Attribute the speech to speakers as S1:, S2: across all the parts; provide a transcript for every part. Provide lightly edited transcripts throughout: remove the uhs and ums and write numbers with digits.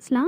S1: Salam,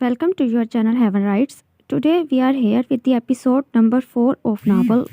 S1: Welcome to your channel Heaven Rights. Today we are here with the episode number 4 of novel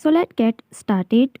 S1: So let's get started.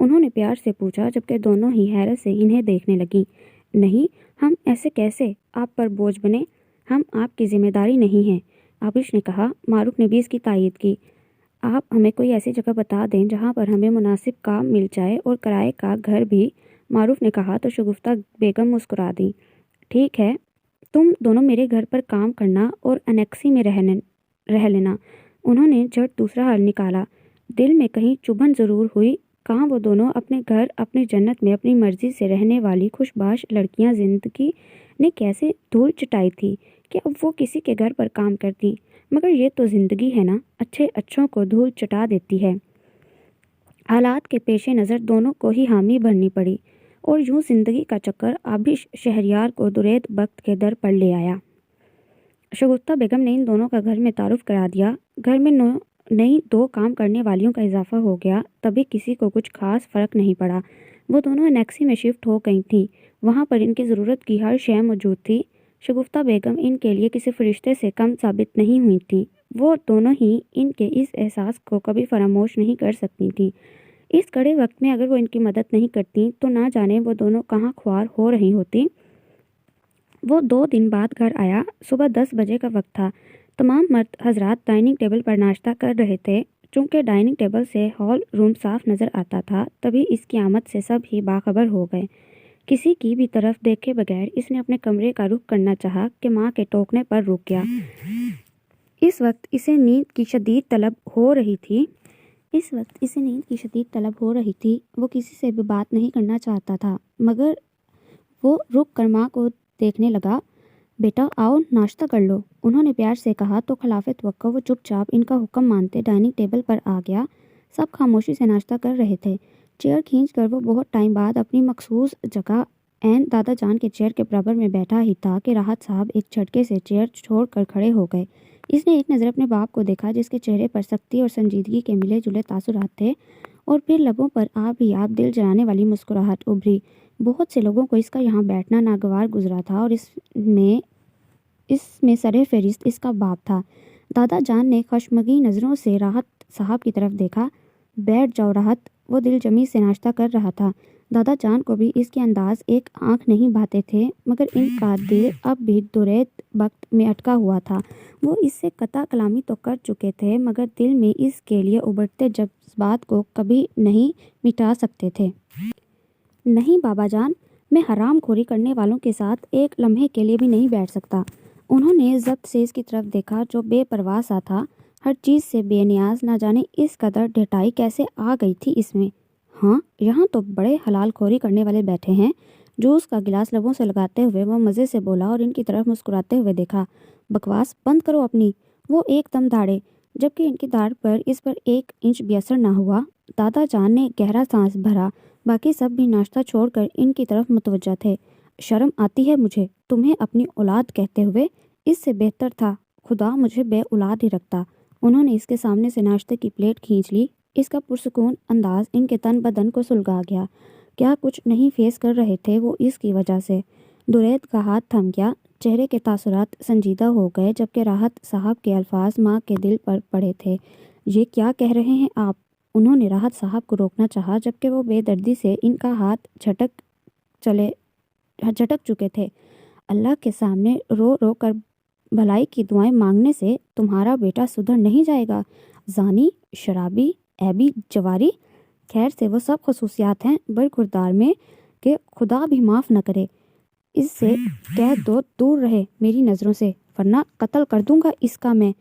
S1: انہوں نے پیار سے پوچھا، جبکہ دونوں ہی حیرت سے انہیں دیکھنے لگیں۔ نہیں، ہم ایسے کیسے آپ پر بوجھ بنے؟ ہم آپ کی ذمہ داری نہیں ہیں، آبش نے کہا۔ معروف نے بھی اس کی تائید کی۔ آپ ہمیں کوئی ایسی جگہ بتا دیں جہاں پر ہمیں مناسب کام مل جائے اور کرائے کا گھر بھی، معروف نے کہا تو شگفتہ بیگم مسکرا دیں۔ ٹھیک ہے، تم دونوں میرے گھر پر کام کرنا اور انیکسی میں رہ لینا۔ انہوں نے جھٹ دوسرا حل نکالا۔ دل میں کہیں چبھن ضرور ہوئی، کہاں وہ دونوں اپنے گھر، اپنی جنت میں اپنی مرضی سے رہنے والی خوش باش لڑکیاں زندگی نے کیسے دھول چٹائی تھی کہ اب وہ کسی کے گھر پر کام کرتی۔ مگر یہ تو زندگی ہے نا، اچھے اچھوں کو دھول چٹا دیتی ہے۔ حالات کے پیش نظر دونوں کو ہی حامی بھرنی پڑی اور یوں زندگی کا چکر آبش شہریار کو درید بخت کے در پر لے آیا۔ شگفتہ بیگم نے ان دونوں کا گھر میں تعارف کرا دیا۔ گھر میں نئی 2 کام کرنے والیوں کا اضافہ ہو گیا، تبھی کسی کو کچھ خاص فرق نہیں پڑا۔ وہ دونوں انیکسی میں شفٹ ہو گئی تھیں، وہاں پر ان کی ضرورت کی ہر شے موجود تھی۔ شگفتہ بیگم ان کے لیے کسی فرشتے سے کم ثابت نہیں ہوئی تھیں۔ وہ دونوں ہی ان کے اس احساس کو کبھی فراموش نہیں کر سکتی تھیں۔ اس کڑے وقت میں اگر وہ ان کی مدد نہیں کرتی تو نہ جانے وہ دونوں کہاں خوار ہو رہی ہوتی۔ وہ 2 دن بعد گھر آیا۔ صبح 10 بجے کا وقت تھا۔ تمام مرد حضرات ڈائننگ ٹیبل پر ناشتہ کر رہے تھے۔ چونکہ ڈائننگ ٹیبل سے ہال روم صاف نظر آتا تھا، تبھی اس کی آمد سے سب ہی باخبر ہو گئے۔ کسی کی بھی طرف دیکھے بغیر اس نے اپنے کمرے کا رخ کرنا چاہا کہ ماں کے ٹوکنے پر رک گیا۔ اس وقت اسے نیند کی شدید طلب ہو رہی تھی۔ وہ کسی سے بھی بات نہیں کرنا چاہتا تھا، مگر وہ رک کر ماں کو دیکھنے لگا۔ بیٹا آؤ، ناشتہ کر لو، انہوں نے پیار سے کہا تو خلاف توقع وہ چپ چاپ ان کا حکم مانتے ڈائننگ ٹیبل پر آ گیا۔ سب خاموشی سے ناشتہ کر رہے تھے۔ چیئر کھینچ کر وہ بہت ٹائم بعد اپنی مخصوص جگہ عین دادا جان کے چیئر کے برابر میں بیٹھا ہی تھا کہ راحت صاحب ایک جھٹکے سے چیئر چھوڑ کر کھڑے ہو گئے۔ اس نے ایک نظر اپنے باپ کو دیکھا جس کے چہرے پر سختی اور سنجیدگی کے ملے جلے تاثرات تھے، اور پھر لبوں پر آپ ہی آپ دل جلانے والی مسکراہٹ ابھری۔ بہت سے لوگوں کو اس کا یہاں بیٹھنا ناگوار گزرا تھا اور اس میں سر فہرست اس کا باپ تھا۔ دادا جان نے خشمگین نظروں سے راحت صاحب کی طرف دیکھا۔ بیٹھ جاؤ راحت، وہ دل جمی سے ناشتہ کر رہا تھا۔ دادا جان کو بھی اس کے انداز ایک آنکھ نہیں بھاتے تھے، مگر ان کا دل اب بھی درید بخت میں اٹکا ہوا تھا۔ وہ اس سے قطع کلامی تو کر چکے تھے، مگر دل میں اس کے لیے ابھرتے جذبات کو کبھی نہیں مٹا سکتے تھے۔ نہیں بابا جان، میں حرام خوری کرنے والوں کے ساتھ ایک لمحے کے لیے بھی نہیں بیٹھ سکتا۔ انہوں نے ضبط سے اس کی طرف دیکھا جو بے پرواہ سا تھا، ہر چیز سے بے نیاز۔ نہ جانے اس قدر ڈھٹائی کیسے آ گئی تھی اس میں۔ ہاں، یہاں تو بڑے حلال خوری کرنے والے بیٹھے ہیں۔ جوس کا گلاس لبوں سے لگاتے ہوئے وہ مزے سے بولا اور ان کی طرف مسکراتے ہوئے دیکھا۔ بکواس بند کرو اپنی، وہ ایک دم دھاڑے، جبکہ ان کی داڑھ پر اس پر 1 انچ بھی اثر نہ ہوا۔ دادا جان نے گہرا سانس بھرا۔ باقی سب بھی ناشتہ چھوڑ کر ان کی طرف متوجہ تھے۔ شرم آتی ہے مجھے تمہیں اپنی اولاد کہتے ہوئے، اس سے بہتر تھا خدا مجھے بے اولاد ہی رکھتا۔ انہوں نے اس کے سامنے سے ناشتے کی پلیٹ کھینچ لی۔ اس کا پرسکون انداز ان کے تن بدن کو سلگا گیا۔ کیا کچھ نہیں فیس کر رہے تھے وہ اس کی وجہ سے۔ درید کا ہاتھ تھم گیا، چہرے کے تاثرات سنجیدہ ہو گئے، جبکہ راحت صاحب کے الفاظ ماں کے دل پر پڑے تھے۔ یہ کیا کہہ رہے ہیں آپ؟ انہوں نے راحت صاحب کو روکنا چاہا، جبکہ وہ بے دردی سے ان کا ہاتھ جھٹک چکے تھے۔ اللہ کے سامنے رو رو کر بھلائی کی دعائیں مانگنے سے تمہارا بیٹا سدھر نہیں جائے گا؟ زانی، شرابی، عیبی، جواری، خیر سے وہ سب خصوصیات ہیں برخوردار میں کہ خدا بھی معاف نہ کرے۔ اس سے کہہ دو دور رہے میری نظروں سے، ورنہ قتل کر دوں گا اس کا میں۔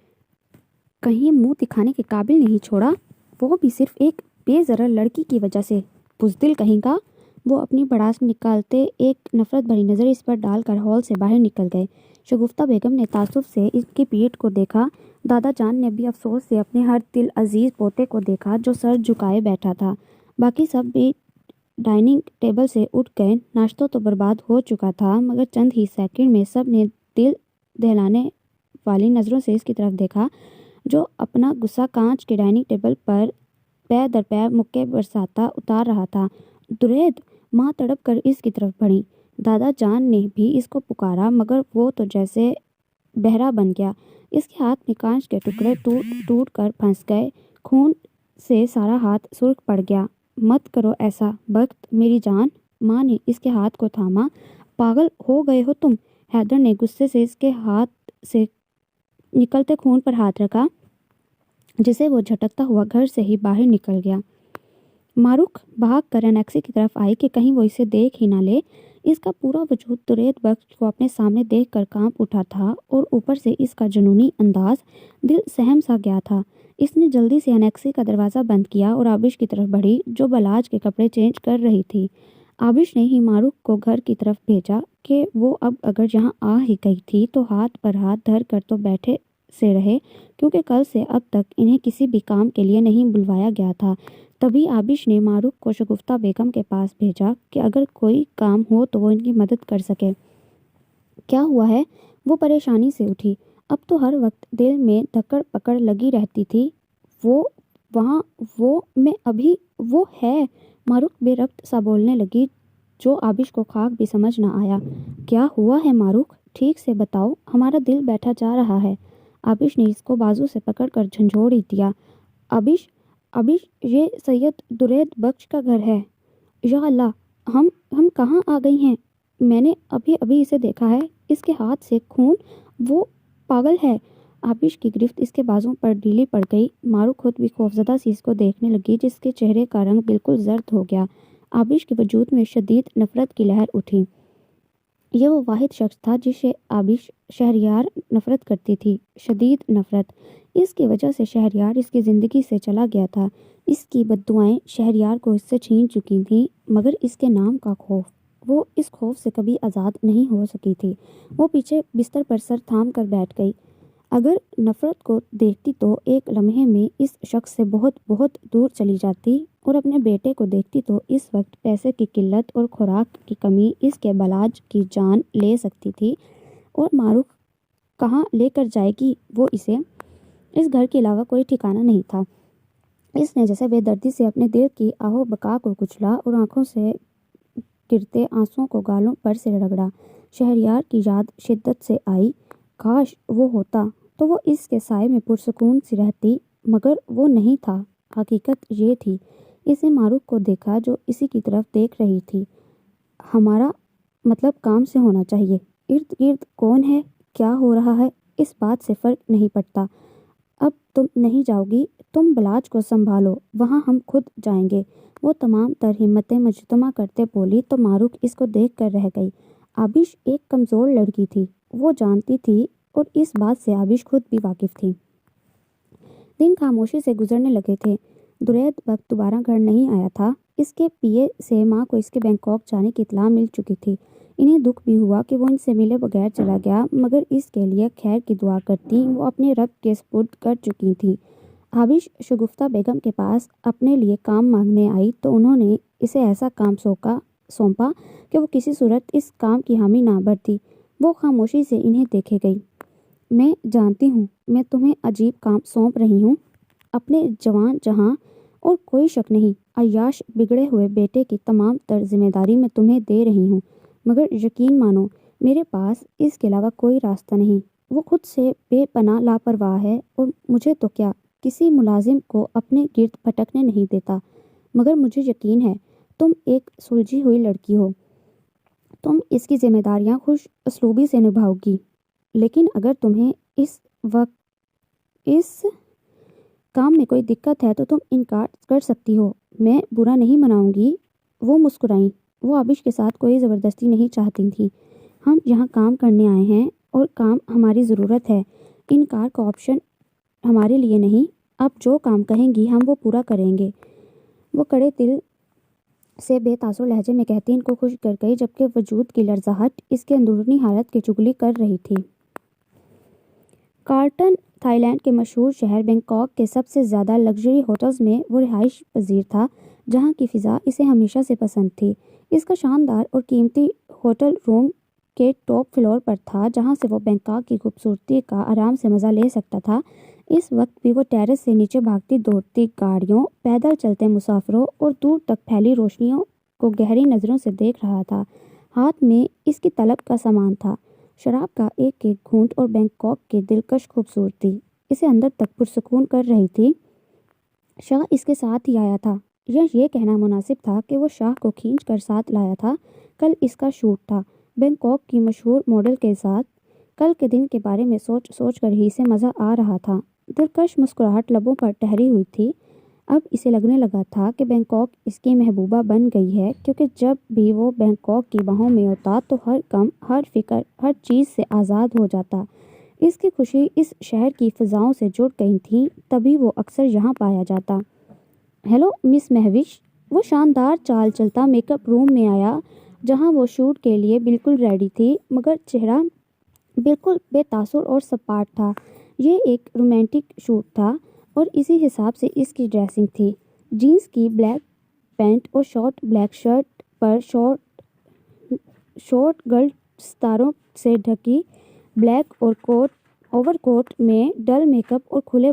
S1: کہیں منہ دکھانے کے قابل نہیں چھوڑا، وہ بھی صرف ایک بے ضرر لڑکی کی وجہ سے، بزدل کہیں گا۔ وہ اپنی بڑاس نکالتے ایک نفرت بھری نظر اس پر ڈال کر ہال سے باہر نکل گئے۔ شگفتہ بیگم نے تعصب سے اس کی پیٹھ کو دیکھا۔ دادا جان نے بھی افسوس سے اپنے ہر دل عزیز پوتے کو دیکھا جو سر جھکائے بیٹھا تھا۔ باقی سب بھی ڈائننگ ٹیبل سے اٹھ گئے۔ ناشتہ تو برباد ہو چکا تھا، مگر چند ہی سیکنڈ میں سب نے دل دہلانے والی نظروں سے اس کی طرف دیکھا جو اپنا غصہ کانچ کے ڈائننگ ٹیبل پر پے در پے مکے برساتا اتار رہا تھا۔ درید، ماں تڑپ کر اس کی طرف بڑھی۔ دادا جان نے بھی اس کو پکارا، مگر وہ تو جیسے بہرا بن گیا۔ اس کے ہاتھ میں کانچ کے ٹکڑے ٹوٹ کر پھنس گئے، خون سے سارا ہاتھ سرخ پڑ گیا۔ مت کرو ایسا بخت میری جان، ماں نے اس کے ہاتھ کو تھاما۔ پاگل ہو گئے ہو تم؟ حیدر نے غصے سے اس کے ہاتھ سے نکلتے خون پر ہاتھ رکھا، جسے وہ جھٹکتا ہوا گھر سے ہی باہر نکل گیا۔ ماروک بھاگ کر انیکسی کی طرف آئی کہ کہیں وہ اسے دیکھ ہی نہ لے۔ اس کا پورا وجود درید بخش کو اپنے سامنے دیکھ کر کانپ اٹھا تھا اور اوپر سے اس کا جنونی انداز، دل سہم سا گیا تھا۔ اس نے جلدی سے انیکسی کا دروازہ بند کیا اور آبش کی طرف بڑھی جو بلاج کے کپڑے چینج کر رہی تھی۔ آبش نے ہی ماروک کو گھر کی طرف بھیجا کہ وہ اب اگر یہاں آ ہی گئی تھی تو ہاتھ پر ہاتھ دھر کر تو بیٹھے سے رہے، کیونکہ کل سے اب تک انہیں کسی بھی کام کے لیے نہیں بلوایا گیا تھا۔ تبھی آبش نے ماروک کو شگفتہ بیگم کے پاس بھیجا کہ اگر کوئی کام ہو تو وہ ان کی مدد کر سکے۔ کیا ہوا ہے؟ وہ پریشانی سے اٹھی۔ اب تو ہر وقت دل میں دھکڑ پکڑ لگی رہتی تھی۔ وہ وہاں، وہ میں ابھی، وہ ہے۔ ماروک بے ربط سا بولنے لگی جو آبش کو خاک بھی سمجھ نہ آیا۔ کیا ہوا ہے ماروک؟ ٹھیک سے بتاؤ، ہمارا دل بیٹھا جا رہا ہے۔ آبش نے اس کو بازو سے پکڑ کر جھنجھوڑ ہی دیا۔ آبش، یہ سید درید بخش کا گھر ہے۔ یا اللہ، ہم کہاں آ گئی ہیں؟ میں نے ابھی اسے دیکھا ہے، اس کے ہاتھ سے خون، وہ پاگل ہے۔ آبش کی گرفت اس کے بازوں پر ڈھیلی پڑ گئی۔ مارو خود بھی خوفزدہ سی اس کو دیکھنے لگی جس کے چہرے کا رنگ بالکل زرد ہو گیا۔ آبش کے وجود میں شدید نفرت کی لہر اٹھی۔ یہ وہ واحد شخص تھا جسے آبش شہریار نفرت کرتی تھی، شدید نفرت۔ اس کی وجہ سے شہریار اس کی زندگی سے چلا گیا تھا۔ اس کی بددعائیں شہریار کو اس سے چھین چکی تھیں، مگر اس کے نام کا خوف، وہ اس خوف سے کبھی آزاد نہیں ہو سکی تھی۔ وہ پیچھے بستر پر سر تھام کر بیٹھ گئی۔ اگر نفرت کو دیکھتی تو ایک لمحے میں اس شخص سے بہت بہت دور چلی جاتی، اور اپنے بیٹے کو دیکھتی تو اس وقت پیسے کی قلت اور خوراک کی کمی اس کے بلاج کی جان لے سکتی تھی۔ اور معروف کہاں لے کر جائے گی وہ اسے؟ اس گھر کے علاوہ کوئی ٹھکانہ نہیں تھا۔ اس نے جیسے بے دردی سے اپنے دل کی آہو بقا کو کچلا اور آنکھوں سے گرتے آنسوؤں کو گالوں پر سے رگڑا۔ شہریار کی یاد شدت سے آئی۔ کاش وہ ہوتا تو وہ اس کے سائے میں پرسکون سی رہتی، مگر وہ نہیں تھا۔ حقیقت یہ تھی، اسے معروف کو دیکھا جو اسی کی طرف دیکھ رہی تھی۔ ہمارا مطلب کام سے ہونا چاہیے۔ ارد گرد کون ہے، کیا ہو رہا ہے، اس بات سے فرق نہیں پڑتا۔ اب تم نہیں جاؤ گی، تم بلاج کو سنبھالو، وہاں ہم خود جائیں گے۔ وہ تمام تر ہمتیں مجتمع کرتے بولی تو معروف اس کو دیکھ کر رہ گئی۔ آبش ایک کمزور لڑکی تھی، وہ جانتی تھی، اور اس بات سے آبش خود بھی واقف تھی۔ دن خاموشی سے گزرنے لگے تھے۔ درید وقت دوبارہ گھر نہیں آیا تھا۔ اس کے پیے سے ماں کو اس کے بینکاک جانے کی اطلاع مل چکی تھی۔ انہیں دکھ بھی ہوا کہ وہ ان سے ملے بغیر چلا گیا، مگر اس کے لیے خیر کی دعا کرتی وہ اپنے رب کے سپرد کر چکی تھیں۔ آبش شگفتہ بیگم کے پاس اپنے لیے کام مانگنے آئی تو انہوں نے اسے ایسا کام سونپا کہ وہ کسی صورت اس کام کی حامی نہ بھرتی۔ وہ خاموشی سے انہیں دیکھے گئی۔ میں جانتی ہوں میں تمہیں عجیب کام سونپ رہی ہوں، اپنے جوان جہاں، اور کوئی شک نہیں، عیاش بگڑے ہوئے بیٹے کی تمام تر ذمہ داری میں تمہیں دے رہی ہوں، مگر یقین مانو میرے پاس اس کے علاوہ کوئی راستہ نہیں۔ وہ خود سے بے پناہ لاپرواہ ہے، اور مجھے تو کیا، کسی ملازم کو اپنے گرد بھٹکنے نہیں دیتا، مگر مجھے یقین ہے تم ایک سلجھی ہوئی لڑکی ہو، تم اس کی ذمہ داریاں خوش اسلوبی سے نبھاؤ گی۔ لیکن اگر تمہیں اس وقت اس کام میں کوئی دقت ہے تو تم انکار کر سکتی ہو، میں برا نہیں مناؤں گی۔ وہ مسکرائیں۔ وہ آبش کے ساتھ کوئی زبردستی نہیں چاہتی تھیں۔ ہم یہاں کام کرنے آئے ہیں اور کام ہماری ضرورت ہے، انکار کا آپشن ہمارے لیے نہیں۔ آپ جو کام کہیں گی ہم وہ پورا کریں گے۔ وہ کڑے دل سے بے تاثر لہجے میں کہتی ان کو خوش کر گئی، جبکہ وجود کی لرزاہٹ اس کے اندرونی حالت کی چگلی کر رہی تھی۔ کارلٹن تھائی لینڈ کے مشہور شہر بینکاک کے سب سے زیادہ لگژری ہوٹلز میں وہ رہائش پذیر تھا، جہاں کی فضا اسے ہمیشہ سے پسند تھی۔ اس کا شاندار اور قیمتی ہوٹل روم کے ٹاپ فلور پر تھا، جہاں سے وہ بینکاک کی خوبصورتی کا آرام سے مزہ لے سکتا تھا۔ اس وقت بھی وہ ٹیرس سے نیچے بھاگتی دوڑتی گاڑیوں، پیدل چلتے مسافروں اور دور تک پھیلی روشنیوں کو گہری نظروں سے دیکھ رہا تھا۔ ہاتھ میں اس کی طلب کا سامان تھا، شراب کا ایک ایک گھونٹ اور بینکاک کی دلکش خوبصورتی اسے اندر تک پرسکون کر رہی تھی۔ شاہ اس کے ساتھ ہی آیا تھا، یا یہ کہنا مناسب تھا کہ وہ شاہ کو کھینچ کر ساتھ لایا تھا۔ کل اس کا شوٹ تھا بینکاک کی مشہور ماڈل کے ساتھ۔ کل کے دن کے بارے میں سوچ سوچ کر ہی اسے مزہ آ رہا تھا۔ دلکش مسکراہٹ لبوں پر ٹھہری ہوئی تھی۔ اب اسے لگنے لگا تھا کہ بینکاک اس کی محبوبہ بن گئی ہے، کیونکہ جب بھی وہ بینکاک کی باہوں میں ہوتا تو ہر غم، ہر فکر، ہر چیز سے آزاد ہو جاتا۔ اس کی خوشی اس شہر کی فضاؤں سے جڑ گئی تھی، تبھی وہ اکثر یہاں پایا جاتا۔ ہیلو مس مہوش۔ وہ شاندار چال چلتا میک اپ روم میں آیا جہاں وہ شوٹ کے لیے بالکل ریڈی تھی، مگر چہرہ بالکل بے تاثر اور سپاٹ تھا۔ یہ ایک رومانٹک شوٹ تھا اور اسی حساب سے اس کی ڈریسنگ تھی۔ جینس کی بلیک پینٹ اور شارٹ بلیک شرٹ پر شارٹ گلڈ ستاروں سے ڈھکی بلیک اور اوور کوٹ میں ڈل میک اپ اور کھلے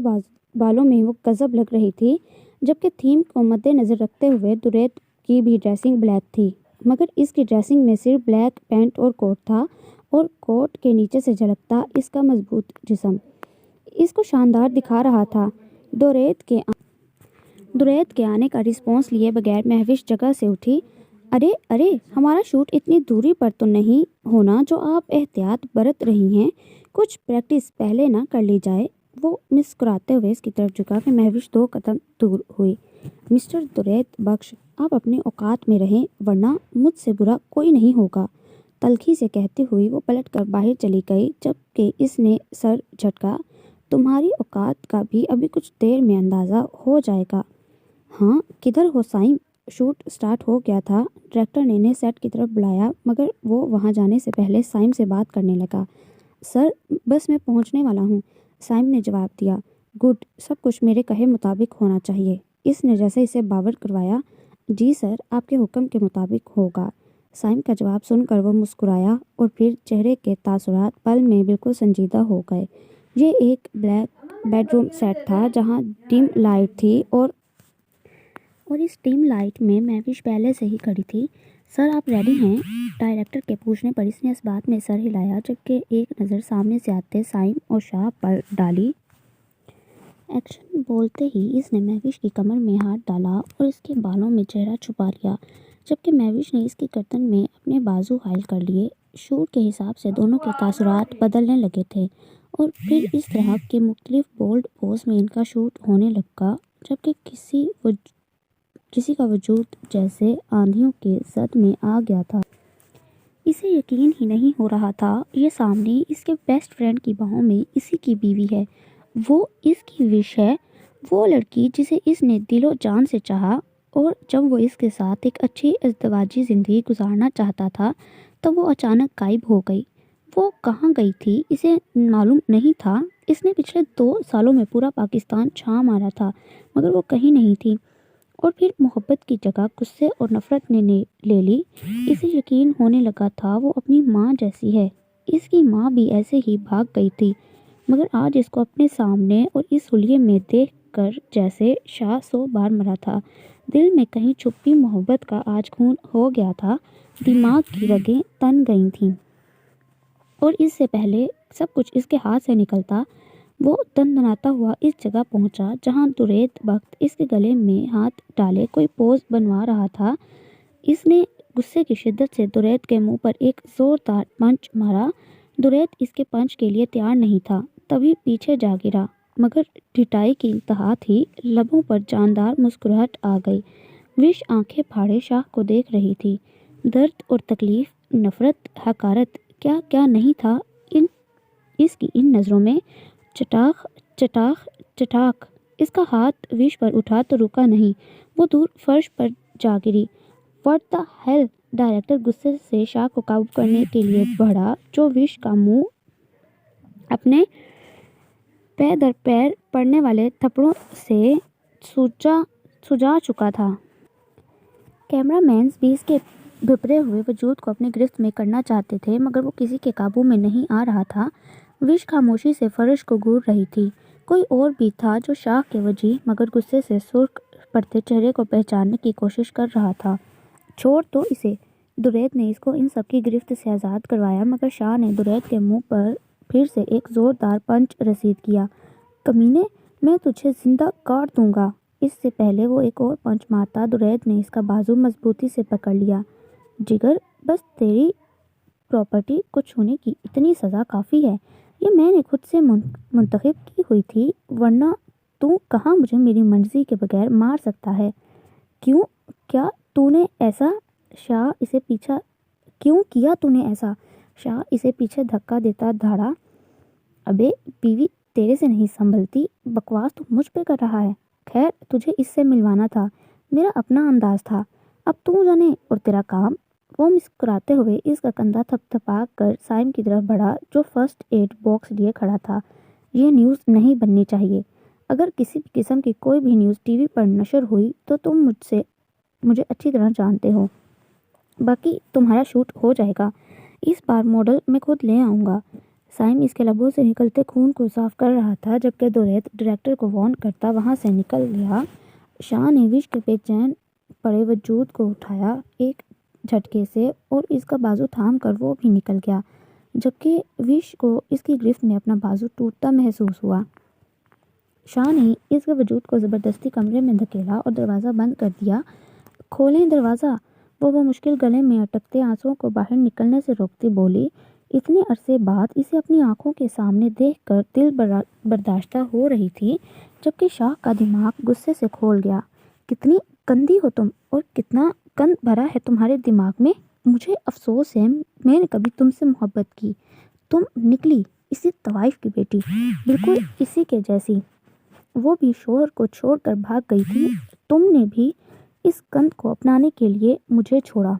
S1: بالوں میں وہ گزب لگ رہی تھی، جبکہ تھیم کو مد نظر رکھتے ہوئے دوریت کی بھی ڈریسنگ بلیک تھی، مگر اس کی ڈریسنگ میں صرف بلیک پینٹ اور کوٹ تھا، اور کوٹ کے نیچے سے جھلکتا اس کا مضبوط جسم اس کو شاندار دکھا رہا تھا۔ دوریت کے آنے کا رسپانس لیے بغیر مہوش جگہ سے اٹھی۔ ارے ہمارا شوٹ اتنی دوری پر تو نہیں ہونا جو آپ احتیاط برت رہی ہیں، کچھ پریکٹس پہلے نہ کر لی جائے؟ وہ مسکراتے ہوئے اس کی طرف جھکا کہ مہوش 2 قدم دور ہوئی۔ مسٹر دوریت بخش، آپ اپنے اوقات میں رہیں ورنہ مجھ سے برا کوئی نہیں ہوگا، تلخی سے کہتی ہوئی وہ پلٹ کر باہر چلی گئی، جبکہ اس نے سر جھٹکا۔ تمہاری اوقات کا بھی ابھی کچھ دیر میں اندازہ ہو جائے گا۔ ہاں کدھر ہو سائم؟ شوٹ سٹارٹ ہو گیا تھا۔ ڈائریکٹر نے انہیں سیٹ کی طرف بلایا، مگر وہ وہاں جانے سے پہلے سائم سے بات کرنے لگا۔ سر بس میں پہنچنے والا ہوں، سائم نے جواب دیا۔ گڈ، سب کچھ میرے کہے مطابق ہونا چاہیے، اس نے جیسے اسے باور کروایا۔ جی سر، آپ کے حکم کے مطابق ہوگا۔ سائم کا جواب سن کر وہ مسکرایا اور پھر چہرے کے تاثرات پل میں بالکل سنجیدہ ہو گئے۔ یہ ایک بلیک بیڈ روم سیٹ تھا جہاں ڈم لائٹ تھی اور اس ڈم لائٹ میں مہوش پہلے سے ہی کھڑی تھی۔ سر آپ ریڈی ہیں؟ ڈائریکٹر کے پوچھنے پر اس نے اس بات میں سر ہلایا، جبکہ ایک نظر سامنے سے آتے سائم اور شاہ پر ڈالی۔ ایکشن بولتے ہی اس نے مہوش کی کمر میں ہاتھ ڈالا اور اس کے بالوں میں چہرہ چھپا لیا، جبکہ مہوش نے اس کی گردن میں اپنے بازو حائل کر لیے۔ شوٹ کے حساب سے دونوں کے تاثرات بدلنے لگے تھے اور پھر اس طرح کے مختلف بولڈ پوز میں ان کا شوٹ ہونے لگا، جبکہ کسی کا وجود جیسے آندھیوں کے زد میں آ گیا تھا۔ اسے یقین ہی نہیں ہو رہا تھا یہ سامنے اس کے بیسٹ فرینڈ کی باہوں میں اسی کی بیوی ہے، وہ اس کی وش ہے، وہ لڑکی جسے اس نے دل و جان سے چاہا، اور جب وہ اس کے ساتھ ایک اچھی ازدواجی زندگی گزارنا چاہتا تھا تو وہ اچانک غائب ہو گئی۔ وہ کہاں گئی تھی اسے معلوم نہیں تھا۔ اس نے پچھلے 2 سالوں میں پورا پاکستان چھان مارا تھا، مگر وہ کہیں نہیں تھی، اور پھر محبت کی جگہ غصے اور نفرت نے لے لی۔ اسے یقین ہونے لگا تھا وہ اپنی ماں جیسی ہے، اس کی ماں بھی ایسے ہی بھاگ گئی تھی، مگر آج اس کو اپنے سامنے اور اس حلیے میں دیکھ کر جیسے شاہ 100 بار مرا تھا۔ دل میں کہیں چھپی محبت کا آج خون ہو گیا تھا، دماغ کی رگیں تن گئی تھیں، اور اس سے پہلے سب کچھ اس کے ہاتھ سے نکلتا وہ دندناتا ہوا اس جگہ پہنچا جہاں دوریت بخت اس کے گلے میں ہاتھ ڈالے کوئی پوز بنوا رہا تھا۔ اس نے غصے کی شدت سے دوریت کے منہ پر ایک زوردار پنچ مارا۔ دوریت اس کے پنچ کے لیے تیار نہیں تھا، تبھی پیچھے جا گرا، مگر ڈٹائی کی انتہا تھی، لبوں پر جاندار مسکراہٹ آ گئی۔ وش آنکھیں پھاڑے شاہ کو دیکھ رہی تھی۔ درد اور تکلیف، نفرت، حقارت، کیا کیا نہیں تھا اس کی ان نظروں میں۔ چٹاخ اس کا ہاتھ وش پر اٹھا تو رکا نہیں، وہ دور فرش پر جا گری۔ What the hell? ڈائریکٹر غصے سے شاہ کو قابو کرنے کے لیے بڑھا، جو وش کا منہ اپنے پے در پیر پڑنے والے تھپڑوں سے سجا چکا تھا۔ کیمرہ مینز بھی اس کے بھپرے ہوئے وجود کو اپنی گرفت میں کرنا چاہتے تھے، مگر وہ کسی کے قابو میں نہیں آ رہا تھا۔ وش خاموشی سے فرش کو گھور رہی تھی۔ کوئی اور بھی تھا جو شاہ کے وجیح مگر غصے سے سرخ پڑتے چہرے کو پہچاننے کی کوشش کر رہا تھا۔ چھوڑ دو اسے۔ دوریت نے اس کو ان سب کی گرفت سے آزاد کروایا، مگر شاہ نے دوریت کے منہ پر پھر سے ایک زوردار پنچ رسید کیا۔ کمینے، میں تجھے زندہ کاٹ دوں گا۔ اس سے پہلے وہ ایک اور پنچ مارتا درید نے اس کا بازو مضبوطی سے پکڑ لیا۔ جگر، بس تیری پراپرٹی کو چھونے کی اتنی سزا کافی ہے۔ یہ میں نے خود سے منتخب کی ہوئی تھی، ورنہ تو کہاں مجھے میری مرضی کے بغیر مار سکتا ہے؟ کیوں کیا تو نے ایسا؟ شاہ اسے پیچھے دھکا دیتا دھاڑا۔ ابے بیوی تیرے سے نہیں سنبھلتی، بکواس تو مجھ پہ کر رہا ہے۔ خیر تجھے اس سے ملوانا تھا، میرا اپنا انداز تھا، اب تو جانے اور تیرا کام۔ وہ مسکراتے ہوئے اس کا کندھا تھپ تھپا کر سائم کی طرف بڑھا جو فرسٹ ایڈ باکس لیے کھڑا تھا۔ یہ نیوز نہیں بننی چاہیے۔ اگر کسی بھی قسم کی کوئی بھی نیوز ٹی وی پر نشر ہوئی تو تم مجھے اچھی طرح جانتے ہو، باقی تمہارا شوٹ ہو جائے گا۔ اس بار ماڈل میں خود لے آؤں گا۔ سائم اس کے لبوں سے نکلتے خون کو صاف کر رہا تھا جبکہ درید ڈائریکٹر کو وارن کرتا وہاں سے نکل گیا۔ شاہ نے وش کے بے چین پڑے وجود کو اٹھایا ایک جھٹکے سے اور اس کا بازو تھام کر وہ بھی نکل گیا، جبکہ وش کو اس کی گرفت میں اپنا بازو ٹوٹتا محسوس ہوا۔ شاہ نے اس کے وجود کو زبردستی کمرے میں دھکیلا اور دروازہ بند کر دیا۔ کھولیں دروازہ، وہ مشکل گلے میں اٹکتے آنسوؤں کو باہر نکلنے سے روکتی بولی۔ اتنے عرصے بعد اسے اپنی آنکھوں کے سامنے دیکھ کر دل برداشتہ ہو رہی تھی، جبکہ شاہ کا دماغ غصے سے کھول گیا۔ کتنی گندی ہو تم، اور کتنا گند بھرا ہے تمہارے دماغ میں۔ مجھے افسوس ہے میں نے کبھی تم سے محبت کی۔ تم نکلی اسی طوائف کی بیٹی، بالکل اسی کے جیسی۔ وہ بھی شوہر کو چھوڑ کر بھاگ گئی تھی، تم نے بھی اس گند کو اپنانے کے لیے مجھے چھوڑا۔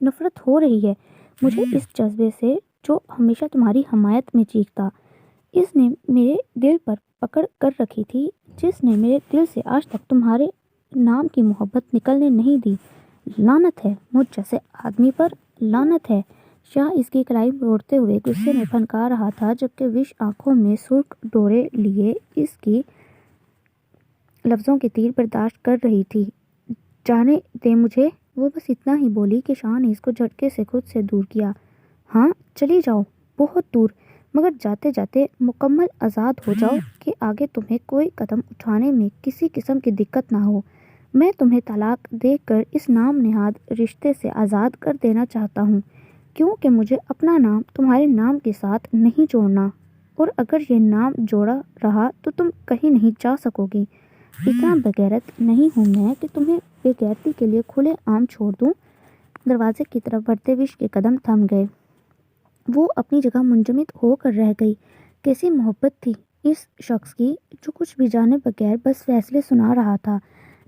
S1: نفرت ہو رہی ہے مجھے اس جذبے سے جو ہمیشہ تمہاری حمایت میں چیختا۔ اس نے میرے دل پر پکڑ کر رکھی تھی، جس نے میرے دل سے آج تک تمہارے نام کی محبت نکلنے نہیں دی۔ لعنت ہے مجھ جیسے آدمی پر، لعنت ہے۔ شاہ اس کی کلائی مروڑتے ہوئے غصے میں پھنکا رہا تھا جبکہ وش آنکھوں میں سرخ ڈورے لیے اس کی لفظوں کے تیر برداشت کر رہی تھی۔ جانے دے مجھے، وہ بس اتنا ہی بولی کہ شاہ نے اس کو جھٹکے سے خود سے دور کیا۔ ہاں چلی جاؤ، بہت دور، مگر جاتے جاتے مکمل آزاد ہو جاؤ کہ آگے تمہیں کوئی قدم اٹھانے میں کسی قسم کی دقت نہ ہو۔ میں تمہیں طلاق دے کر اس نام نہاد رشتے سے آزاد کر دینا چاہتا ہوں، کیونکہ مجھے اپنا نام تمہارے نام کے ساتھ نہیں جوڑنا، اور اگر یہ نام جوڑا رہا تو تم کہیں نہیں جا سکو گی۔ اتنا بغیرت نہیں ہوں میں کہ تمہیں بے غیرتی کے لیے کھلے عام چھوڑ دوں۔ دروازے کی طرف بڑھتے وش کے قدم تھم گئے۔ وہ اپنی جگہ منجمد ہو کر رہ گئی۔ کیسی محبت تھی اس شخص کی جو کچھ بھی جانے بغیر بس فیصلے سنا رہا تھا،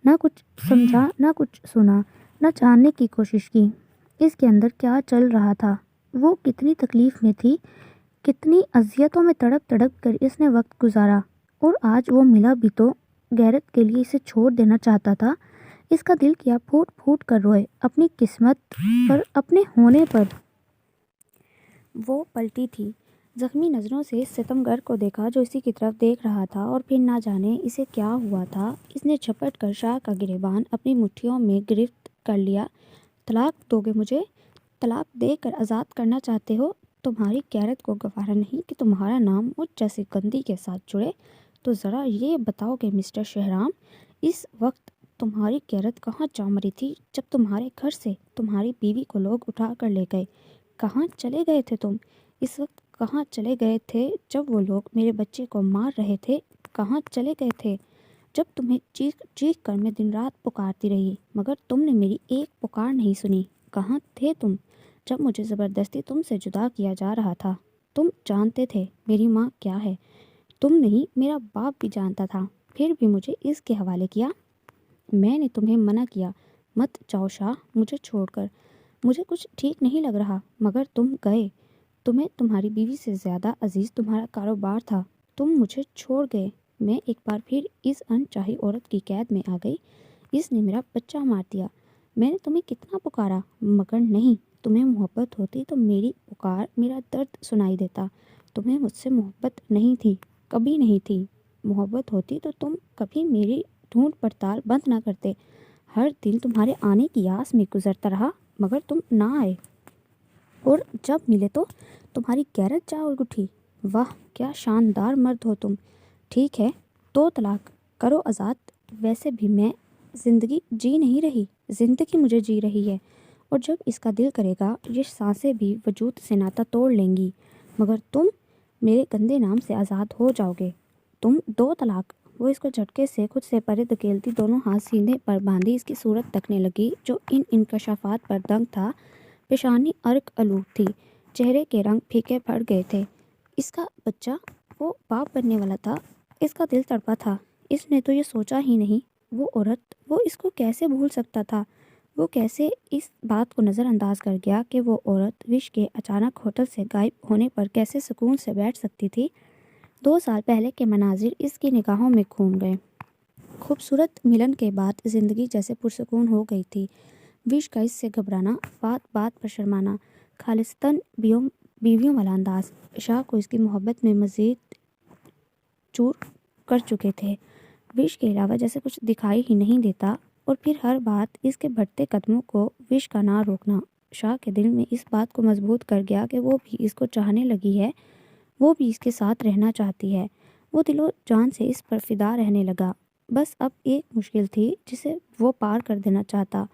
S1: نہ کچھ سمجھا نہ کچھ سنا، نہ جاننے کی کوشش کی اس کے اندر کیا چل رہا تھا۔ وہ کتنی تکلیف میں تھی، کتنی اذیتوں میں تڑپ تڑپ کر اس نے وقت گزارا، اور آج وہ ملا بھی تو غیرت کے لیے اسے چھوڑ دینا چاہتا تھا۔ اس کا دل کیا پھوٹ پھوٹ کر روئے اپنی قسمت پر، اپنے ہونے پر۔ وہ پلٹی تھی، زخمی نظروں سے اس ستمگر کو دیکھا جو اسی کی طرف دیکھ رہا تھا، اور پھر نہ جانے اسے کیا ہوا تھا۔ اس نے جھپٹ کر شاہ کا گریبان اپنی مٹھیوں میں گرفت کر لیا۔ طلاق دو گے مجھے؟ طلاق دے کر آزاد کرنا چاہتے ہو؟ تمہاری غیرت کو گوارا نہیں کہ تمہارا نام مجھ جیسی گندی کے ساتھ جڑے؟ تو ذرا یہ بتاؤ کہ مسٹر شہرام، اس وقت تمہاری غیرت کہاں جا مری تھی جب تمہارے گھر سے تمہاری بیوی کو لوگ اٹھا کر لے گئے؟ کہاں چلے گئے تھے تم؟ اس وقت کہاں چلے گئے تھے جب وہ لوگ میرے بچے کو مار رہے تھے؟ کہاں چلے گئے تھے جب تمہیں چیخ چیخ کر میں دن رات پکارتی رہی مگر تم نے میری ایک پکار نہیں سنی؟ کہاں تھے تم جب مجھے زبردستی تم سے جدا کیا جا رہا تھا؟ تم جانتے تھے میری ماں کیا ہے، تم نہیں میرا باپ بھی جانتا تھا، پھر بھی مجھے اس کے حوالے کیا۔ میں نے تمہیں منع کیا، مت جاؤ شاہ مجھے چھوڑ کر، مجھے کچھ ٹھیک نہیں لگ رہا، مگر تم گئے۔ تمہیں تمہاری بیوی سے زیادہ عزیز تمہارا کاروبار تھا، تم مجھے چھوڑ گئے۔ میں ایک بار پھر اس انچاہی عورت کی قید میں آ گئی، اس نے میرا بچہ مار دیا۔ میں نے تمہیں کتنا پکارا مگر نہیں، تمہیں محبت ہوتی تو میری پکار، میرا درد سنائی دیتا۔ تمہیں مجھ سے محبت نہیں تھی، کبھی نہیں تھی۔ محبت ہوتی تو تم کبھی میری ڈھونڈ پڑتال بند نہ کرتے۔ ہر دن تمہارے آنے کی آس میں گزرتا رہا مگر تم نہ آئے، اور جب ملے تو تمہاری غیرت جاگ اٹھی۔ واہ کیا شاندار مرد ہو تم۔ ٹھیک ہے، دو طلاق کرو آزاد، ویسے بھی میں زندگی جی نہیں رہی، زندگی مجھے جی رہی ہے، اور جب اس کا دل کرے گا یہ سانسیں بھی وجود سے ناتا توڑ لیں گی، مگر تم میرے گندے نام سے آزاد ہو جاؤ گے، تم 2 طلاق۔ وہ اس کو جھٹکے سے خود سے پرے دھکیلتی دونوں ہاتھ سینے پر باندھی اس کی صورت تکنے لگی جو ان انکشافات پر دنگ تھا۔ پیشانی ارک آلود تھی، چہرے کے رنگ پھیکے پڑ گئے تھے۔ اس کا بچہ، وہ باپ بننے والا تھا، اس کا دل تڑپا تھا۔ اس نے تو یہ سوچا ہی نہیں، وہ عورت، وہ اس کو کیسے بھول سکتا تھا؟ وہ کیسے اس بات کو نظر انداز کر گیا کہ وہ عورت وش کے اچانک ہوٹل سے غائب ہونے پر کیسے سکون سے بیٹھ سکتی تھی؟ 2 سال پہلے کے مناظر اس کی نگاہوں میں گھوم گئے۔ خوبصورت ملن کے بعد زندگی جیسے پرسکون ہو گئی تھی۔ وش کا اس سے گھبرانا، بات بات پر شرمانا، خالصتاً بیویوں والا انداز، شاہ کو اس کی محبت میں مزید چور کر چکے تھے۔ وش کے علاوہ جیسے کچھ دکھائی ہی نہیں دیتا، اور پھر ہر بات اس کے بڑھتے قدموں کو وش کا نہ روکنا شاہ کے دل میں اس بات کو مضبوط کر گیا کہ وہ بھی اس کو چاہنے لگی ہے، وہ بھی اس کے ساتھ رہنا چاہتی ہے۔ وہ دل و جان سے اس پر فدا رہنے لگا۔ بس اب ایک مشکل تھی جسے وہ پار کر دینا چاہتا۔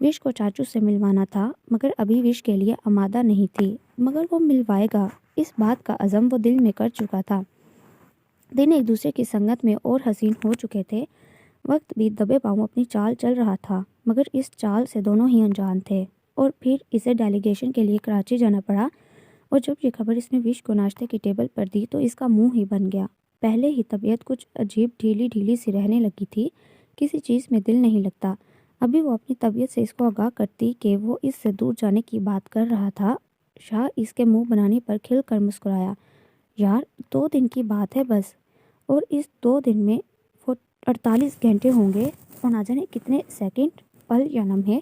S1: وش کو چاچو سے ملوانا تھا، مگر ابھی وش کے لیے آمادہ نہیں تھی، مگر وہ ملوائے گا، اس بات کا عزم وہ دل میں کر چکا تھا۔ دن ایک دوسرے کی سنگت میں اور حسین ہو چکے تھے، وقت بھی دبے پاؤں اپنی چال چل رہا تھا، مگر اس چال سے دونوں ہی انجان تھے۔ اور پھر اسے ڈیلیگیشن کے لیے کراچی جانا پڑا، اور جب یہ خبر اس نے وش کو ناشتے کی ٹیبل پر دی تو اس کا منہ ہی بن گیا۔ پہلے ہی طبیعت کچھ عجیب ڈھیلی ڈھیلی سی رہنے لگی تھی، کسی چیز میں دل نہیں لگتا۔ ابھی وہ اپنی طبیعت سے اس کو آگاہ کرتی کہ وہ اس سے دور جانے کی بات کر رہا تھا، شاہ اس کے منہ بنانے پر کھل کر مسکرایا۔ یار 2 دن کی بات ہے بس، اور اس 2 دن میں وہ 48 گھنٹے ہوں گے، اور نہ جانے کتنے سیکنڈ، پل یا لمحے۔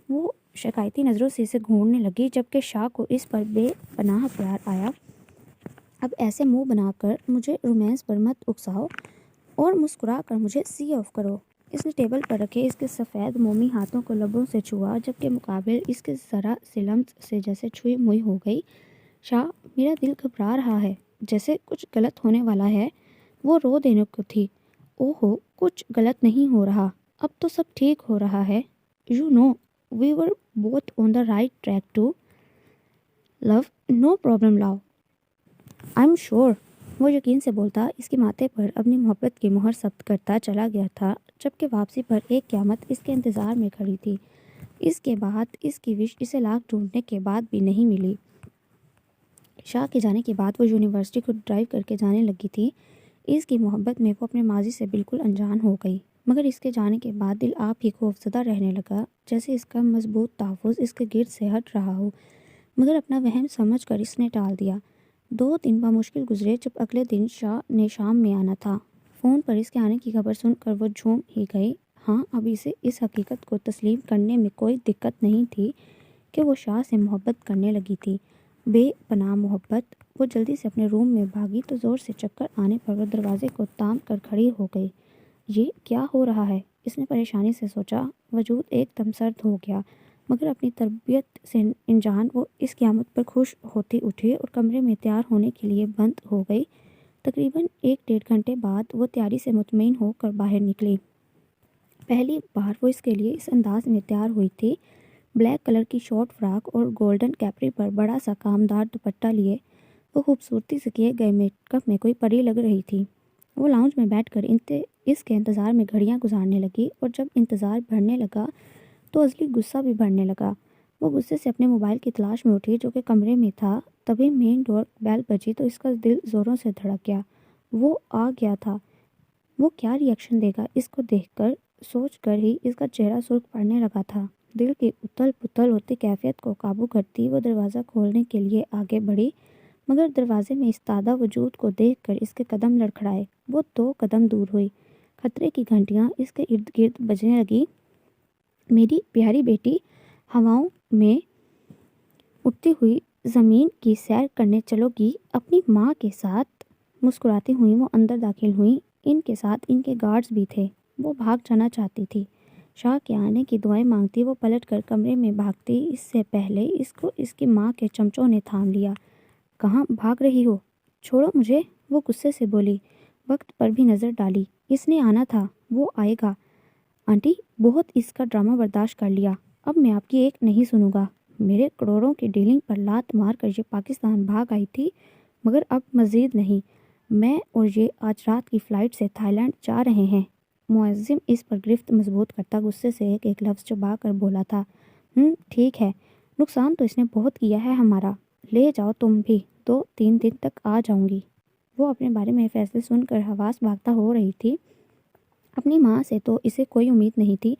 S1: وہ شکایتی نظروں سے اسے گھورنے لگی، جبکہ شاہ کو اس پر بے پناہ پیار آیا۔ اب ایسے منہ بنا کر مجھے رومانس پر مت اکساؤ، اور مسکرا کر مجھے سی آف کرو۔ اس نے ٹیبل پر رکھے اس کے سفید مومی ہاتھوں کو لبوں سے چھوا، جبکہ مقابل اس کے ذرا سی لمس سے جیسے چھوئی موئی ہو گئی۔ شاہ، میرا دل گھبرا رہا ہے، جیسے کچھ غلط ہونے والا ہے۔ وہ رو دینے کو تھی۔ اوہو، کچھ غلط نہیں ہو رہا، اب تو سب ٹھیک ہو رہا ہے۔ You know we were both on the right track to لو، نو پرابلم لو، آئی ایم شور۔ وہ یقین سے بولتا اس کے ماتھے پر اپنی محبت کی مہر ثبت کرتا چلا گیا تھا، جبکہ واپسی پر ایک قیامت اس کے انتظار میں کھڑی تھی۔ اس کے بعد اس کی وش اسے لاکھ ڈھونڈنے کے بعد بھی نہیں ملی۔ شاہ کے جانے کے بعد وہ یونیورسٹی کو ڈرائیو کر کے جانے لگی تھی۔ اس کی محبت میں وہ اپنے ماضی سے بالکل انجان ہو گئی، مگر اس کے جانے کے بعد دل آپ ہی خوفزدہ رہنے لگا، جیسے اس کا مضبوط تحفظ اس کے گرد سے ہٹ رہا ہو، مگر اپنا وہم سمجھ کر اس نے ٹال دیا۔ 2 دن بمشکل گزرے، جب اگلے دن شاہ نے شام میں آنا تھا۔ فون پر اس کے آنے کی خبر سن کر وہ جھوم ہی گئی۔ ہاں، اب اسے اس حقیقت کو تسلیم کرنے میں کوئی دقت نہیں تھی کہ وہ شاہ سے محبت کرنے لگی تھی، بے پناہ محبت۔ وہ جلدی سے اپنے روم میں بھاگی تو زور سے چکر آنے پر وہ دروازے کو تام کر کھڑی ہو گئی۔ یہ کیا ہو رہا ہے؟ اس نے پریشانی سے سوچا۔ وجود ایک دم سرد ہو گیا، مگر اپنی تربیت سے انجان وہ اس قیامت پر خوش ہوتی اٹھی اور کمرے میں تیار ہونے کے لیے بند ہو گئی۔ تقریباً 1-1.5 گھنٹے بعد وہ تیاری سے مطمئن ہو کر باہر نکلی۔ پہلی بار وہ اس کے لیے اس انداز میں تیار ہوئی تھی، بلیک کلر کی شارٹ فراک اور گولڈن کیپری پر بڑا سا کامدار دوپٹہ لیے۔ وہ خوبصورتی سے کیے گئے میک اپ میں کوئی پری لگ رہی تھی۔ وہ لاؤنج میں بیٹھ کر اس کے انتظار میں گھڑیاں گزارنے لگی، اور جب انتظار بڑھنے لگا تو ازلی غصہ بھی بڑھنے لگا۔ وہ غصے سے اپنے موبائل کی تلاش میں اٹھی جو کہ کمرے میں تھا۔ تبھی مین ڈور بیل بجی تو اس کا دل زوروں سے دھڑک گیا۔ وہ آ گیا تھا۔ وہ کیا ری ایکشن دے گا اس کو دیکھ کر، سوچ کر ہی اس کا چہرہ سرخ پڑنے لگا تھا۔ دل کی اتھل پتھل ہوتی کیفیت کو قابو کرتی وہ دروازہ کھولنے کے لیے آگے بڑھی، مگر دروازے میں استادہ وجود کو دیکھ کر اس کے قدم لڑکھڑائے۔ وہ 2 قدم دور ہوئی۔ خطرے کی گھنٹیاں اس کے ارد گرد بجنے لگی۔ میری پیاری بیٹی، ہواؤں میں اٹھتی ہوئی زمین کی سیر کرنے چلو گی اپنی ماں کے ساتھ؟ مسکراتی ہوئی وہ اندر داخل ہوئیں۔ ان کے ساتھ ان کے گارڈز بھی تھے۔ وہ بھاگ جانا چاہتی تھی، شاہ کے آنے کی دعائیں مانگتی۔ وہ پلٹ کر کمرے میں بھاگتی، اس سے پہلے اس کو اس کی ماں کے چمچوں نے تھام لیا۔ کہاں بھاگ رہی ہو؟ چھوڑو مجھے، وہ غصے سے بولی۔ وقت پر بھی نظر ڈالی۔ اس نے آنا تھا، وہ آئے گا۔ آنٹی، بہت اس کا ڈرامہ برداشت کر لیا، اب میں آپ کی ایک نہیں سنوں گا۔ میرے کروڑوں کی ڈیلنگ پر لات مار کر یہ پاکستان بھاگ آئی تھی، مگر اب مزید نہیں۔ میں اور یہ آج رات کی فلائٹ سے تھائی لینڈ جا رہے ہیں۔ معظم اس پر گرفت مضبوط کرتا غصے سے ایک ایک لفظ چبا کر بولا تھا۔ ٹھیک ہے، نقصان تو اس نے بہت کیا ہے ہمارا، لے جاؤ تم بھی، 2-3 دن تک آ جاؤں گی۔ وہ اپنے بارے میں فیصلے سن کر حواس بھاگتا ہو رہی تھی۔ اپنی ماں سے تو اسے کوئی امید نہیں تھی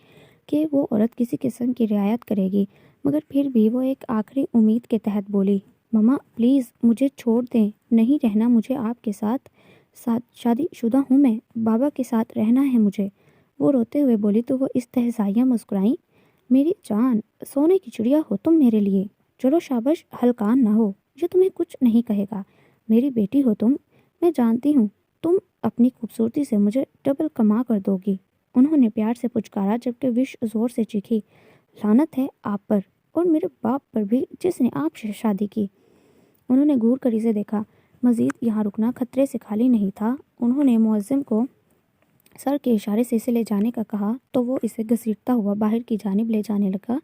S1: کہ وہ عورت کسی قسم کی رعایت کرے گی، مگر پھر بھی وہ ایک آخری امید کے تحت بولی، مما پلیز مجھے چھوڑ دیں، نہیں رہنا مجھے آپ کے ساتھ، شادی شدہ ہوں میں، بابا کے ساتھ رہنا ہے مجھے۔ وہ روتے ہوئے بولی تو وہ استہزائیہ مسکرائیں۔ میری جان، سونے کی چڑیا ہو تم میرے لیے، چلو شاباش، ہلکان نہ ہو، یہ تمہیں کچھ نہیں کہے گا، میری بیٹی ہو تم، میں جانتی ہوں تم اپنی خوبصورتی سے مجھے ڈبل کما کر دو گی۔ انہوں نے پیار سے پچکارا جبکہ وش زور سے چیخی، لعنت ہے آپ پر اور میرے باپ پر بھی جس نے آپ سے شادی کی۔ انہوں نے گور کر اسے دیکھا، مزید یہاں رکنا خطرے سے خالی نہیں تھا۔ انہوں نے معظم کو سر کے اشارے سے اسے لے جانے کا کہا تو وہ اسے گھسیٹتا ہوا باہر کی جانب لے جانے لگا،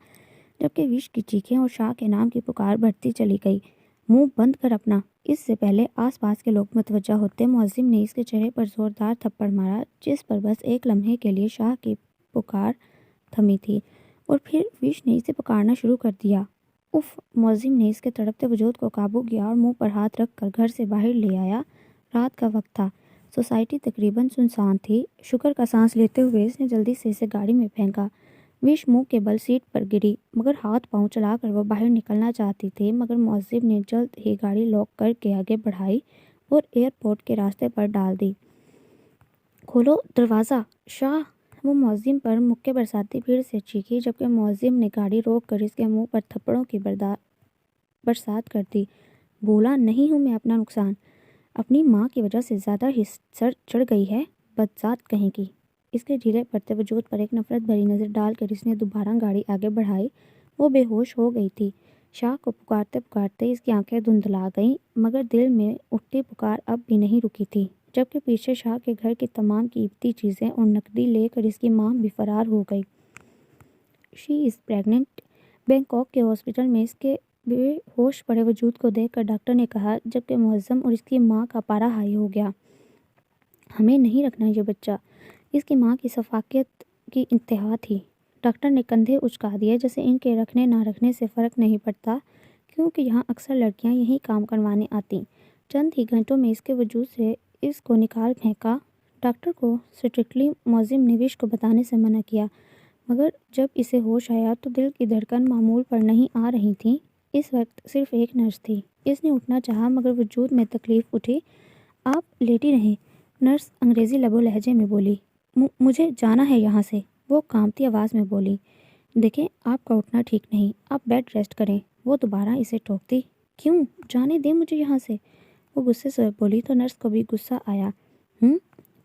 S1: جبکہ وش کی چیخیں اور شاہ کے نام کی پکار بڑھتی چلی گئی۔ منہ بند کر اپنا۔ اس سے پہلے آس پاس کے لوگ متوجہ ہوتے معظم نے اس کے چہرے پر زوردار تھپڑ مارا، جس پر بس ایک لمحے کے لیے شاہ کی پکار تھمی تھی، اور پھر وش نے اسے پکارنا شروع کر دیا۔ اف! معظم نے اس کے تڑپتے وجود کو قابو کیا اور منہ پر ہاتھ رکھ کر گھر سے باہر لے آیا۔ رات کا وقت تھا، سوسائٹی تقریباً سنسان تھی۔ شکر کا سانس لیتے ہوئے اس نے جلدی سے اسے گاڑی میں پھینکا۔ وش منہ کے بل سیٹ پر گری، مگر ہاتھ پاؤں چلا کر وہ باہر نکلنا چاہتی تھی، مگر معظم نے جلد ہی گاڑی لاک کر کے آگے بڑھائی اور ایئرپورٹ کے راستے پر ڈال دی۔ کھولو دروازہ، شاہ! وہ معظم پر مکے برساتی پھر سے چیخی، جبکہ معظم نے گاڑی روک کر اس کے منہ پر تھپڑوں کی برسات کر دی۔ بولا نہیں ہوں میں اپنا نقصان، اپنی ماں کی وجہ سے زیادہ ہی سر چڑھ گئی ہے، بدذات کہیں کی۔ اس کے ڈھیلے پڑتے وجود پر ایک نفرت بھری نظر ڈال کر اس نے دوبارہ گاڑی آگے بڑھائی۔ وہ بے ہوش ہو گئی تھی۔ شاہ کو پکارتے پکارتے اس کی آنکھیں دھندلا گئیں، مگر دل میں اٹھتی پکار اب بھی نہیں رکی تھی، جبکہ پیچھے شاہ کے گھر کی تمام قیمتی چیزیں اور نقدی لے کر اس کی ماں بھی فرار ہو گئی۔ شی از پریگننٹ۔ بینکاک کے ہاسپٹل میں اس کے بے ہوش پڑے وجود کو دیکھ کر ڈاکٹر نے کہا، جبکہ معظم اور اس کی ماں کا پارا ہائی ہو گیا، ہمیں نہیں رکھنا یہ بچہ۔ اس کی ماں کی شفقت کی انتہا تھی۔ ڈاکٹر نے کندھے اچکا دیے، جیسے ان کے رکھنے نہ رکھنے سے فرق نہیں پڑتا، کیونکہ یہاں اکثر لڑکیاں یہی کام کروانے آتیں۔ چند ہی گھنٹوں میں اس کے وجود سے اس کو نکال پھینکا۔ ڈاکٹر کو سٹرکٹلی معظم نے وش کو بتانے سے منع کیا، مگر جب اسے ہوش آیا تو دل کی دھڑکن معمول پر نہیں آ رہی تھی۔ اس وقت صرف ایک نرس تھی۔ اس نے اٹھنا چاہا، مگر وجود میں تکلیف اٹھی۔ آپ لیٹی رہیں، نرس انگریزی لب و لہجے میں بولی۔ مجھے جانا ہے یہاں سے، وہ کانپتی آواز میں بولی۔ دیکھیں آپ کا اٹھنا ٹھیک نہیں، آپ بیڈ ریسٹ کریں۔ وہ دوبارہ اسے ٹوکتی۔ کیوں؟ جانے دیں مجھے یہاں سے، وہ غصے سے بولی تو نرس کو بھی غصہ آیا۔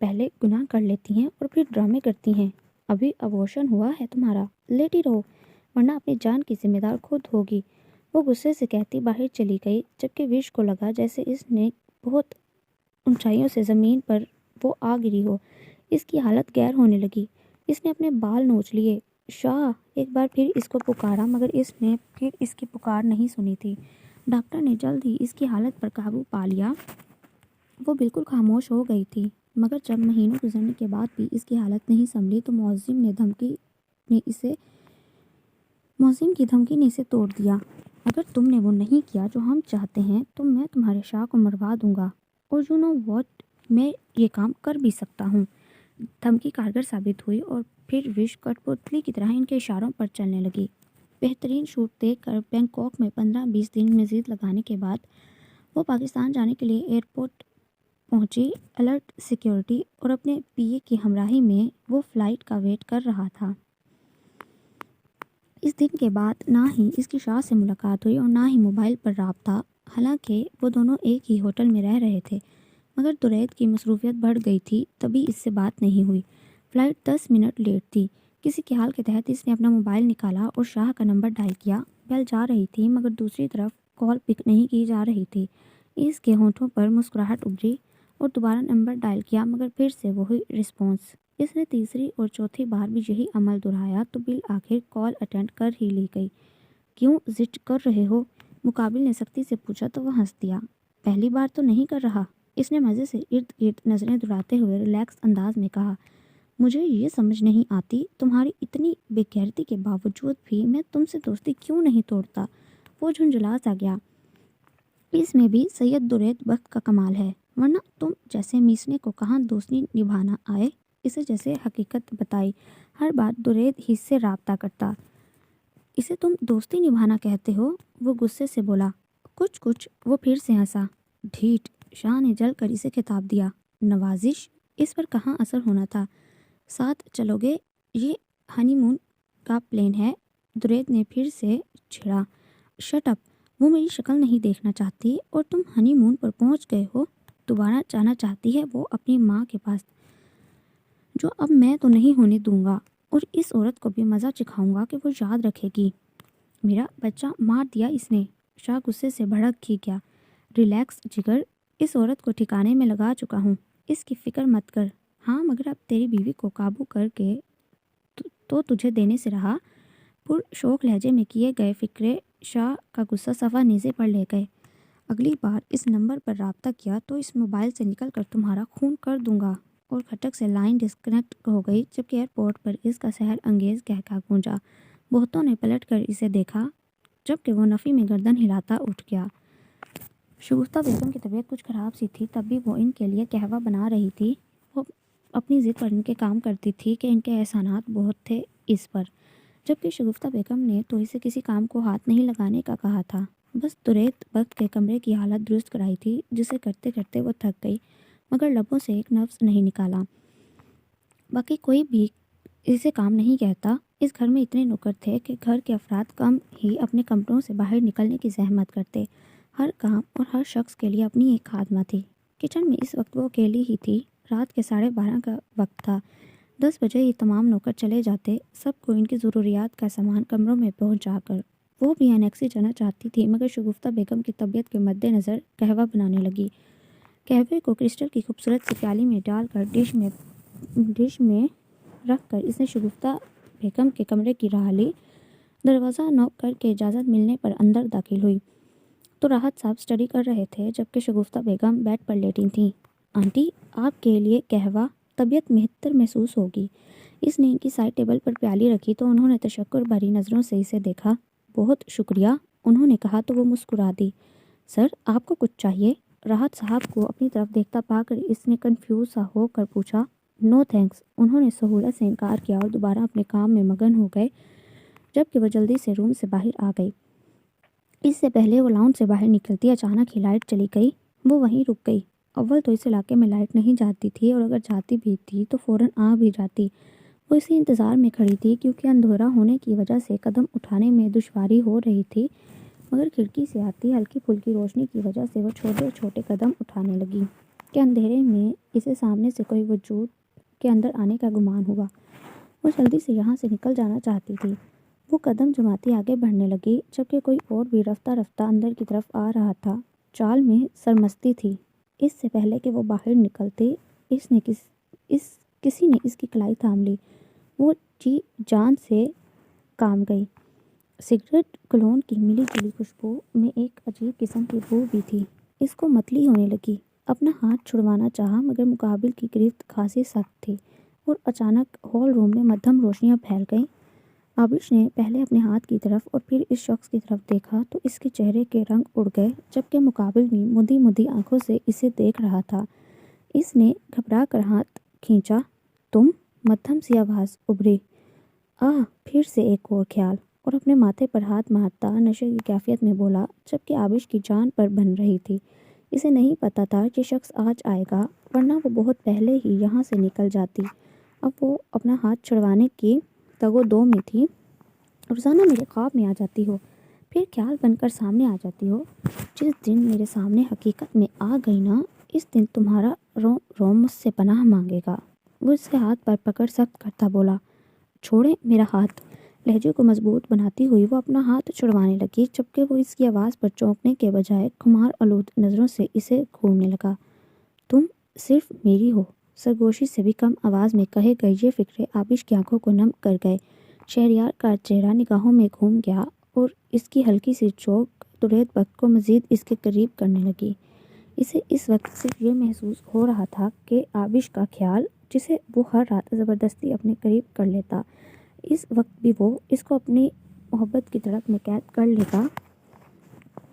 S1: پہلے گناہ کر لیتی ہیں اور پھر ڈرامے کرتی ہیں، ابھی ابورشن ہوا ہے تمہارا، لیٹی رہو، ورنہ اپنی جان کی ذمہ دار خود ہوگی، وہ غصے سے کہتی باہر چلی گئی، جبکہ وش کو لگا جیسے اس نے بہت اونچائیوں سے زمین پر وہ آ گری ہو۔ اس کی حالت غیر ہونے لگی۔ اس نے اپنے بال نوچ لیے۔ شاہ! ایک بار پھر اس کو پکارا، مگر اس نے پھر اس کی پکار نہیں سنی تھی۔ ڈاکٹر نے جلد ہی اس کی حالت پر قابو پا لیا۔ وہ بالکل خاموش ہو گئی تھی، مگر جب مہینوں گزرنے کے بعد بھی اس کی حالت نہیں سنبھلی تو معظم کی دھمکی نے اسے توڑ دیا۔ اگر تم نے وہ نہیں کیا جو ہم چاہتے ہیں تو میں تمہارے شاہ کو مروا دوں گا، اور یو نو واٹ، میں یہ کام کر بھی سکتا ہوں۔ دھمکی کارگر ثابت ہوئی اور پھر وش کٹ پتلی کی طرح ان کے اشاروں پر چلنے لگی۔ بہترین شوٹ دیکھ کر بینکاک میں 15-20 دن مزید لگانے کے بعد وہ پاکستان جانے کے لیے ایئرپورٹ پہنچی۔ الرٹ سیکیورٹی اور اپنے پی اے کی ہمراہی میں وہ فلائٹ کا ویٹ کر رہا تھا۔ اس دن کے بعد نہ ہی اس کی شاہ سے ملاقات ہوئی اور نہ ہی موبائل پر رابطہ، حالانکہ وہ دونوں ایک ہی ہوٹل میں رہ رہے تھے، مگر دوریت کی مصروفیت بڑھ گئی تھی، تبھی اس سے بات نہیں ہوئی۔ فلائٹ 10 منٹ لیٹ تھی۔ کسی کے حال کے تحت اس نے اپنا موبائل نکالا اور شاہ کا نمبر ڈائل کیا۔ بیل جا رہی تھی، مگر دوسری طرف کال پک نہیں کی جا رہی تھی۔ اس کے ہونٹوں پر مسکراہٹ ابھری۔ اور دوبارہ نمبر ڈائل کیا مگر پھر سے وہی رسپانس۔ اس نے تیسری اور چوتھی بار بھی یہی عمل دہرایا تو بالآخر کال اٹینڈ کر ہی لی گئی۔ کیوں ضد کر رہے ہو؟ مقابل نے سختی سے پوچھا تو وہ ہنس دیا۔ پہلی بار تو نہیں کر رہا، اس نے مزے سے ارد گرد نظریں دوڑاتے ہوئے ریلیکس انداز میں کہا۔ مجھے یہ سمجھ نہیں آتی تمہاری اتنی بے غیرتی کے باوجود بھی میں تم سے دوستی کیوں نہیں توڑتا۔ وہ جھنجھلا سا گیا۔ اس میں بھی سید درید بخت کا کمال ہے، ورنہ تم جیسے میسنے کو کہاں دوستی نبھانا آئے۔ اسے جیسے حقیقت بتائی، ہر بار درید ہی سے رابطہ کرتا۔ اسے تم دوستی نبھانا کہتے ہو؟ وہ غصے سے بولا۔ کچھ وہ پھر سے ہنسا۔ ڈھیٹ، شاہ نے جل کر اسے خطاب دیا۔ نوازش؟ اس پر کہاں اثر ہونا تھا۔ ساتھ چلو گے؟ یہ ہنی مون کا پلان ہے، درید نے پھر سے چھڑا۔ شٹ اپ، وہ میری شکل نہیں دیکھنا چاہتی اور تم ہنی مون پر پہنچ گئے ہو۔ دوبارہ جانا چاہتی ہے وہ اپنی ماں کے پاس، جو اب میں تو نہیں ہونے دوں گا، اور اس عورت کو بھی مزہ چکھاؤں گا کہ وہ یاد رکھے گی۔ میرا بچہ مار دیا اس نے، شاہ غصے سے بھڑک ہی گیا۔ ریلیکس جگر، اس عورت کو ٹھکانے میں لگا چکا ہوں، اس کی فکر مت کر۔ ہاں مگر اب تیری بیوی کو قابو کر کے تو تجھے دینے سے رہا۔ پر شوق لہجے میں کیے گئے فقرے شاہ کا غصہ صفا نیزے پر لے گئے۔ اگلی بار اس نمبر پر رابطہ کیا تو اس موبائل سے نکل کر تمہارا خون کر دوں گا۔ اور کھٹک سے لائن ڈسکنیکٹ ہو گئی جبکہ ایئرپورٹ پر اس کا سحر انگیز قہقہ گونجا۔ بہتوں نے پلٹ کر اسے دیکھا جبکہ وہ نفی میں گردن ہلاتا اٹھ گیا۔ شگفتہ بیگم کی طبیعت کچھ خراب سی تھی، تب بھی وہ ان کے لیے قہوہ بنا رہی تھی۔ وہ اپنی ضد پر ان کے کام کرتی تھی کہ ان کے احسانات بہت تھے اس پر، جبکہ شگفتہ بیگم نے تو اسے کسی کام کو ہاتھ نہیں لگانے کا کہا تھا، بس درید بخت کے کمرے کی حالت درست کرائی تھی جسے کرتے کرتے وہ تھک گئی مگر لبوں سے ایک لفظ نہیں نکالا۔ باقی کوئی بھی اسے کام نہیں کہتا۔ اس گھر میں اتنے نوکر تھے کہ گھر کے افراد کم ہی اپنے کمروں سے باہر نکلنے کی زحمت کرتے۔ ہر کام اور ہر شخص کے لیے اپنی ایک خادمہ تھی۔ کچن میں اس وقت وہ اکیلی ہی تھی۔ رات کے 12:30 کا وقت تھا۔ 10 بجے ہی تمام نوکر چلے جاتے، سب کو ان کی ضروریات کا سامان کمروں میں پہنچا کر وہ بھی انیکسی جانا چاہتی تھی مگر شگفتہ بیگم کی طبیعت کے مد نظر قہوہ بنانے لگی۔ قہوے کو کرسٹل کی خوبصورت سی پیالی میں ڈال کر ڈش میں رکھ کر اس نے شگفتہ بیگم کے کمرے کی راہ لی۔ دروازہ نوک کر کے اجازت ملنے پر اندر داخل ہوئی تو راحت صاحب اسٹڈی کر رہے تھے جبکہ شگفتہ بیگم بیڈ پر لیٹی تھیں۔ آنٹی، آپ کے لیے قہوہ، طبیعت بہتر محسوس ہوگی۔ اس نے ان کی سائڈ ٹیبل پر پیالی رکھی تو انہوں نے تشکر بھری نظروں سے اسے دیکھا۔ بہت شکریہ، انہوں نے کہا تو وہ مسکرا دی۔ سر، آپ کو کچھ چاہیے؟ راحت صاحب کو اپنی طرف دیکھتا پا کر اس نے کنفیوز سا ہو کر پوچھا۔ نو تھینکس، انہوں نے سہولت سے انکار کیا اور دوبارہ اپنے کام میں مگن ہو گئے جبکہ وہ جلدی سے روم سے باہر آ گئی۔ اس سے پہلے وہ لاؤنج سے باہر نکلتی اچانک ہی لائٹ چلی گئی۔ وہ وہیں رک گئی۔ اول تو اس علاقے میں لائٹ نہیں جاتی تھی اور اگر جاتی بھی تھی تو فوراً آ بھی جاتی۔ وہ اسی انتظار میں کھڑی تھی کیونکہ اندھیرا ہونے کی وجہ سے قدم اٹھانے میں دشواری ہو رہی تھی مگر کھڑکی سے آتی ہلکی پھلکی روشنی کی وجہ سے وہ چھوٹے چھوٹے قدم اٹھانے لگی کہ اندھیرے میں اسے سامنے سے کوئی وجود کے اندر آنے کا گمان ہوا۔ وہ جلدی سے یہاں سے نکل جانا چاہتی تھی۔ وہ قدم جماتی آگے بڑھنے لگی جبکہ کوئی اور بھی رفتہ رفتہ اندر کی طرف آ رہا تھا۔ چال میں سرمستی تھی۔ اس سے پہلے کہ وہ باہر نکلتے کسی نے اس کی کلائی تھام لی۔ وہ جی جان سے کام گئی۔ سگریٹ کلون کی ملی جلی خوشبو میں ایک عجیب قسم کی بو بھی تھی۔ اس کو متلی ہونے لگی۔ اپنا ہاتھ چھڑوانا چاہا مگر مقابل کی گرفت خاصی سخت تھی اور اچانک ہال روم میں مدھم روشنیاں پھیل گئیں۔ آبش نے پہلے اپنے ہاتھ کی طرف اور پھر اس شخص کی طرف دیکھا تو اس کے چہرے کے رنگ اڑ گئے جبکہ مقابل بھی مدی مدی آنکھوں سے اسے دیکھ رہا تھا۔ اس نے گھبرا کر ہاتھ کھینچا۔ تم؟ مدھم سی آواز ابھری۔ پھر سے ایک اور خیال، اور اپنے ماتھے پر ہاتھ مارتا نشے کی کیفیت میں بولا جبکہ آبش کی جان پر بن رہی تھی۔ اسے نہیں پتا تھا کہ شخص آج آئے گا ورنہ وہ بہت پہلے ہی یہاں سے نکل جاتی۔ اب وہ اپنا ہاتھ چھڑوانے کی تگ و دو میں تھی۔ روزانہ میرے خواب میں آ جاتی ہو، پھر خیال بن کر سامنے آ جاتی ہو۔ جس دن میرے سامنے حقیقت میں آ گئی نا، اس دن تمہارا روم مجھ سے پناہ مانگے گا۔ وہ اس کے ہاتھ پر پکڑ سخت کرتا بولا۔ چھوڑیں میرا ہاتھ۔ لہجے کو مضبوط بناتی ہوئی وہ اپنا ہاتھ چھڑوانے لگی جبکہ وہ اس کی آواز پر چونکنے کے بجائے خمار آلود نظروں سے اسے گھورنے لگا۔ تم صرف میری ہو، سرگوشی سے بھی کم آواز میں کہے گئے یہ فکرے آبش کی آنکھوں کو نم کر گئے۔ شہریار کا چہرہ نگاہوں میں گھوم گیا اور اس کی ہلکی سی چوک درید بخت کو مزید اس کے قریب کرنے لگی۔ اسے اس وقت صرف یہ محسوس ہو رہا تھا کہ آبش کا خیال، جسے وہ ہر رات زبردستی اپنے قریب کر لیتا، اس وقت بھی وہ اس کو اپنی محبت کی دھڑک میں قید کر لیتا۔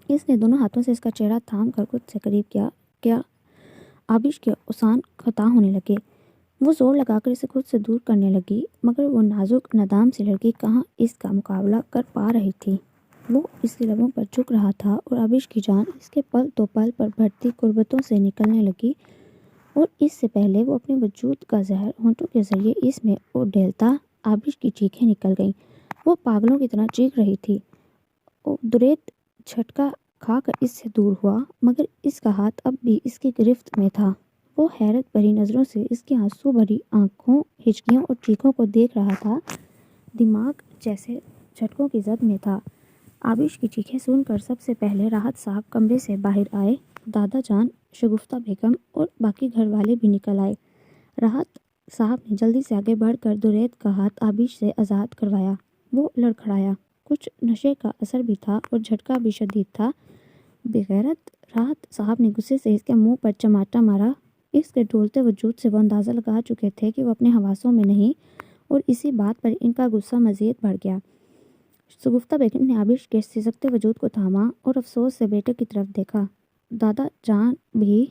S1: اس نے دونوں ہاتھوں سے اس کا چہرہ تھام کر خود سے قریب کیا آبش کے اوسان خطا ہونے لگے۔ وہ زور لگا کر اسے خود سے دور کرنے لگی، مگر وہ نازک نادام سی لڑکی کہاں اس کا مقابلہ کر پا رہی تھی۔ وہ اس کے لبوں پر جھک رہا تھا اور آبش کی جان اس کے پل تو پل پر بڑھتی قربتوں سے نکلنے لگی، اور اس سے پہلے وہ اپنے وجود کا زہر ہونٹوں کے ذریعے اس میں ڈھیلتا، آبش کی چیخیں نکل گئیں۔ وہ پاگلوں کی طرح چیخ رہی تھی۔ درید جھٹکا کھا کر اس سے دور ہوا، مگر اس کا ہاتھ اب بھی اس کی گرفت میں تھا۔ وہ حیرت بھری نظروں سے اس کی آنسو بھری آنکھوں، ہچکیوں اور چیخوں کو دیکھ رہا تھا۔ دماغ جیسے جھٹکوں کی زد میں تھا۔ آبش کی چیخیں سن کر سب سے پہلے راحت صاحب کمرے سے باہر آئے۔ دادا جان، شگفتہ بیگم اور باقی گھر والے بھی نکل آئے۔ راحت صاحب نے جلدی سے آگے بڑھ کر درید کا ہاتھ آبش سے آزاد کروایا۔ وہ لڑکھڑایا۔ کچھ نشے کا اثر بھی تھا اور جھٹکا بھی شدید تھا۔ بغیرت راحت صاحب نے غصے سے اس کے منہ پر چماٹا مارا۔ اس کے ڈولتے وجود سے وہ اندازہ لگا چکے تھے کہ وہ اپنے حواسوں میں نہیں، اور اسی بات پر ان کا غصہ مزید بڑھ گیا۔ شگفتہ بیگم نے آبش کے سسکتے وجود کو تھاما اور افسوس سے بیٹے کی طرف دیکھا۔ دادا جان بھی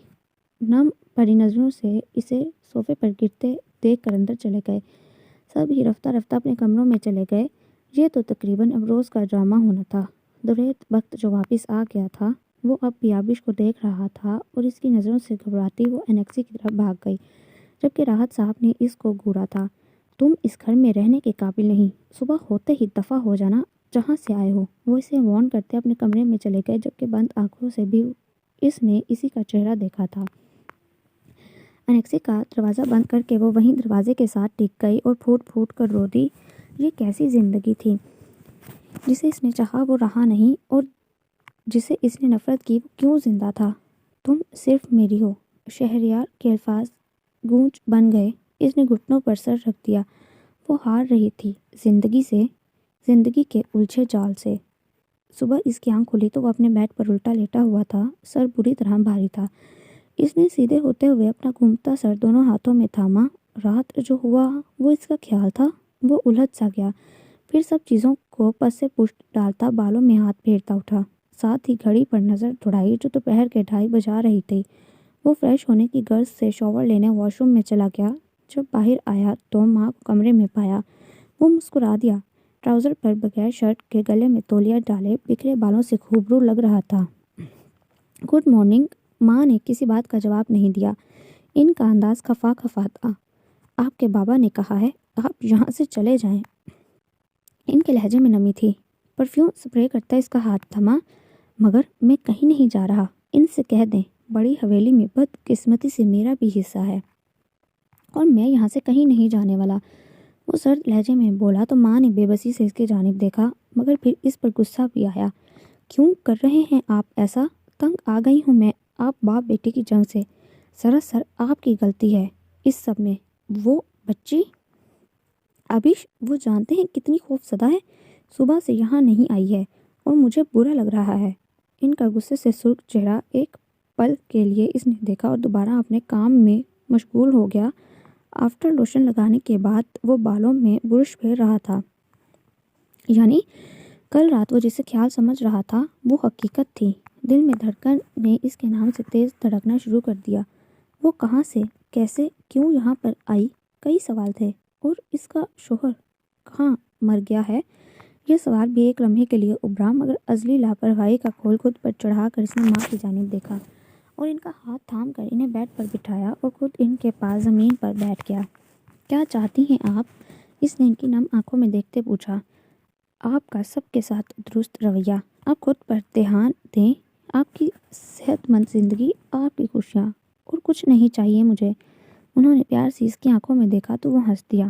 S1: نم بھری نظروں سے اسے صوفے پر گرتے دیکھ کر اندر چلے گئے۔ سب ہی رفتہ رفتہ اپنے کمروں میں چلے گئے۔ یہ تو تقریباً اب روز کا ڈرامہ ہونا تھا۔ درید بخت جو واپس آ گیا تھا، وہ اب بھی آبش کو دیکھ رہا تھا اور اس کی نظروں سے گھبراتی وہ انیکسی کی طرف بھاگ گئی، جبکہ راحت صاحب نے اس کو گھورا تھا۔ تم اس گھر میں رہنے کے قابل نہیں، صبح ہوتے ہی دفع ہو جانا جہاں سے آئے ہو۔ وہ اسے وارن کرتے اپنے کمرے میں چلے گئے، جبکہ بند آنکھوں سے بھی اس نے اسی کا چہرہ دیکھا تھا۔ انیکسی کا دروازہ بند کر کے وہ وہیں دروازے کے ساتھ ٹک گئی اور پھوٹ پھوٹ کر رو دی۔ یہ کیسی زندگی تھی؟ جسے اس نے چاہا وہ رہا نہیں، اور جسے اس نے نفرت کی وہ کیوں زندہ تھا؟ تم صرف میری ہو، شہریار کے الفاظ گونج بن گئے۔ اس نے گھٹنوں پر سر رکھ دیا۔ وہ ہار رہی تھی زندگی سے، زندگی کے الجھے جال سے۔ صبح اس کی آنکھ کھلی تو وہ اپنے بیڈ پر الٹا لیٹا ہوا تھا، سر بری طرح بھاری تھا۔ اس نے سیدھے ہوتے ہوئے اپنا گھومتا سر دونوں ہاتھوں میں تھاما۔ رات جو ہوا وہ اس کا خیال تھا؟ وہ الجھ سا گیا، پھر سب چیزوں کو پس سے پشت ڈالتا بالوں میں ہاتھ پھیرتا اٹھا۔ ساتھ ہی گھڑی پر نظر دوڑائی جو دوپہر کے 2:30 بجا رہی تھی۔ وہ فریش ہونے کی غرض سے شاور لینے واش روم میں چلا گیا۔ جب باہر آیا تو ماں کو کمرے میں پایا۔ وہ مسکرا دیا۔ ٹراؤزر پر بغیر شرٹ کے گلے میں تولیہ ڈالے بکھرے بالوں سے خوبرو لگ رہا تھا۔ Good morning. ماں نے کسی بات کا جواب نہیں دیا۔ ان کا انداز خفا خفا تھا۔ آپ کے بابا نے کہا ہے آپ یہاں سے چلے جائیں۔ ان کے لہجے میں نمی تھی۔ پرفیوم سپرے کرتا اس کا ہاتھ تھما۔ مگر میں کہیں نہیں جا رہا، ان سے کہہ دیں بڑی حویلی میں بدقسمتی سے میرا بھی حصہ ہے، اور میں یہاں سے کہیں نہیں جانے والا۔ وہ سرد لہجے میں بولا تو ماں نے بے بسی سے اس کی جانب دیکھا، مگر پھر اس پر غصہ بھی آیا۔ کیوں کر رہے ہیں آپ ایسا؟ تنگ آ گئی ہوں میں آپ باپ بیٹے کی جنگ سے۔ سراسر آپ کی غلطی ہے اس سب میں۔ وہ بچی آبش، وہ جانتے ہیں کتنی خوف زدہ ہے؟ صبح سے یہاں نہیں آئی ہے اور مجھے برا لگ رہا ہے۔ ان کا غصے سے سرخ چہرہ ایک پل کے لیے اس نے دیکھا اور دوبارہ اپنے کام میں مشغول ہو گیا۔ آفٹر لوشن لگانے کے بعد وہ بالوں میں برش پھیر رہا تھا۔ یعنی کل رات وہ جسے خیال سمجھ رہا تھا وہ حقیقت تھی۔ دل میں دھڑکن نے اس کے نام سے تیز دھڑکنا شروع کر دیا۔ وہ کہاں سے، کیسے، کیوں یہاں پر آئی؟ کئی سوال تھے۔ اور اس کا شوہر کہاں مر گیا ہے؟ یہ سوال بھی ایک لمحے کے لیے ابھرا، مگر ازلی لاپرواہی کا کھول خود پر چڑھا کر اس نے ماں کی جانب دیکھا اور ان کا ہاتھ تھام کر انہیں بیڈ پر بٹھایا اور خود ان کے پاس زمین پر بیٹھ گیا۔ کیا چاہتی ہیں آپ؟ اس نے ان کی نم آنکھوں میں دیکھتے پوچھا۔ آپ کا سب کے ساتھ درست رویہ۔ آپ خود پر دھیان دیں، آپ کی صحت مند زندگی، آپ کی خوشیاں، اور کچھ نہیں چاہیے مجھے۔ انہوں نے پیار سے اس کی آنکھوں میں دیکھا تو وہ ہنس دیا۔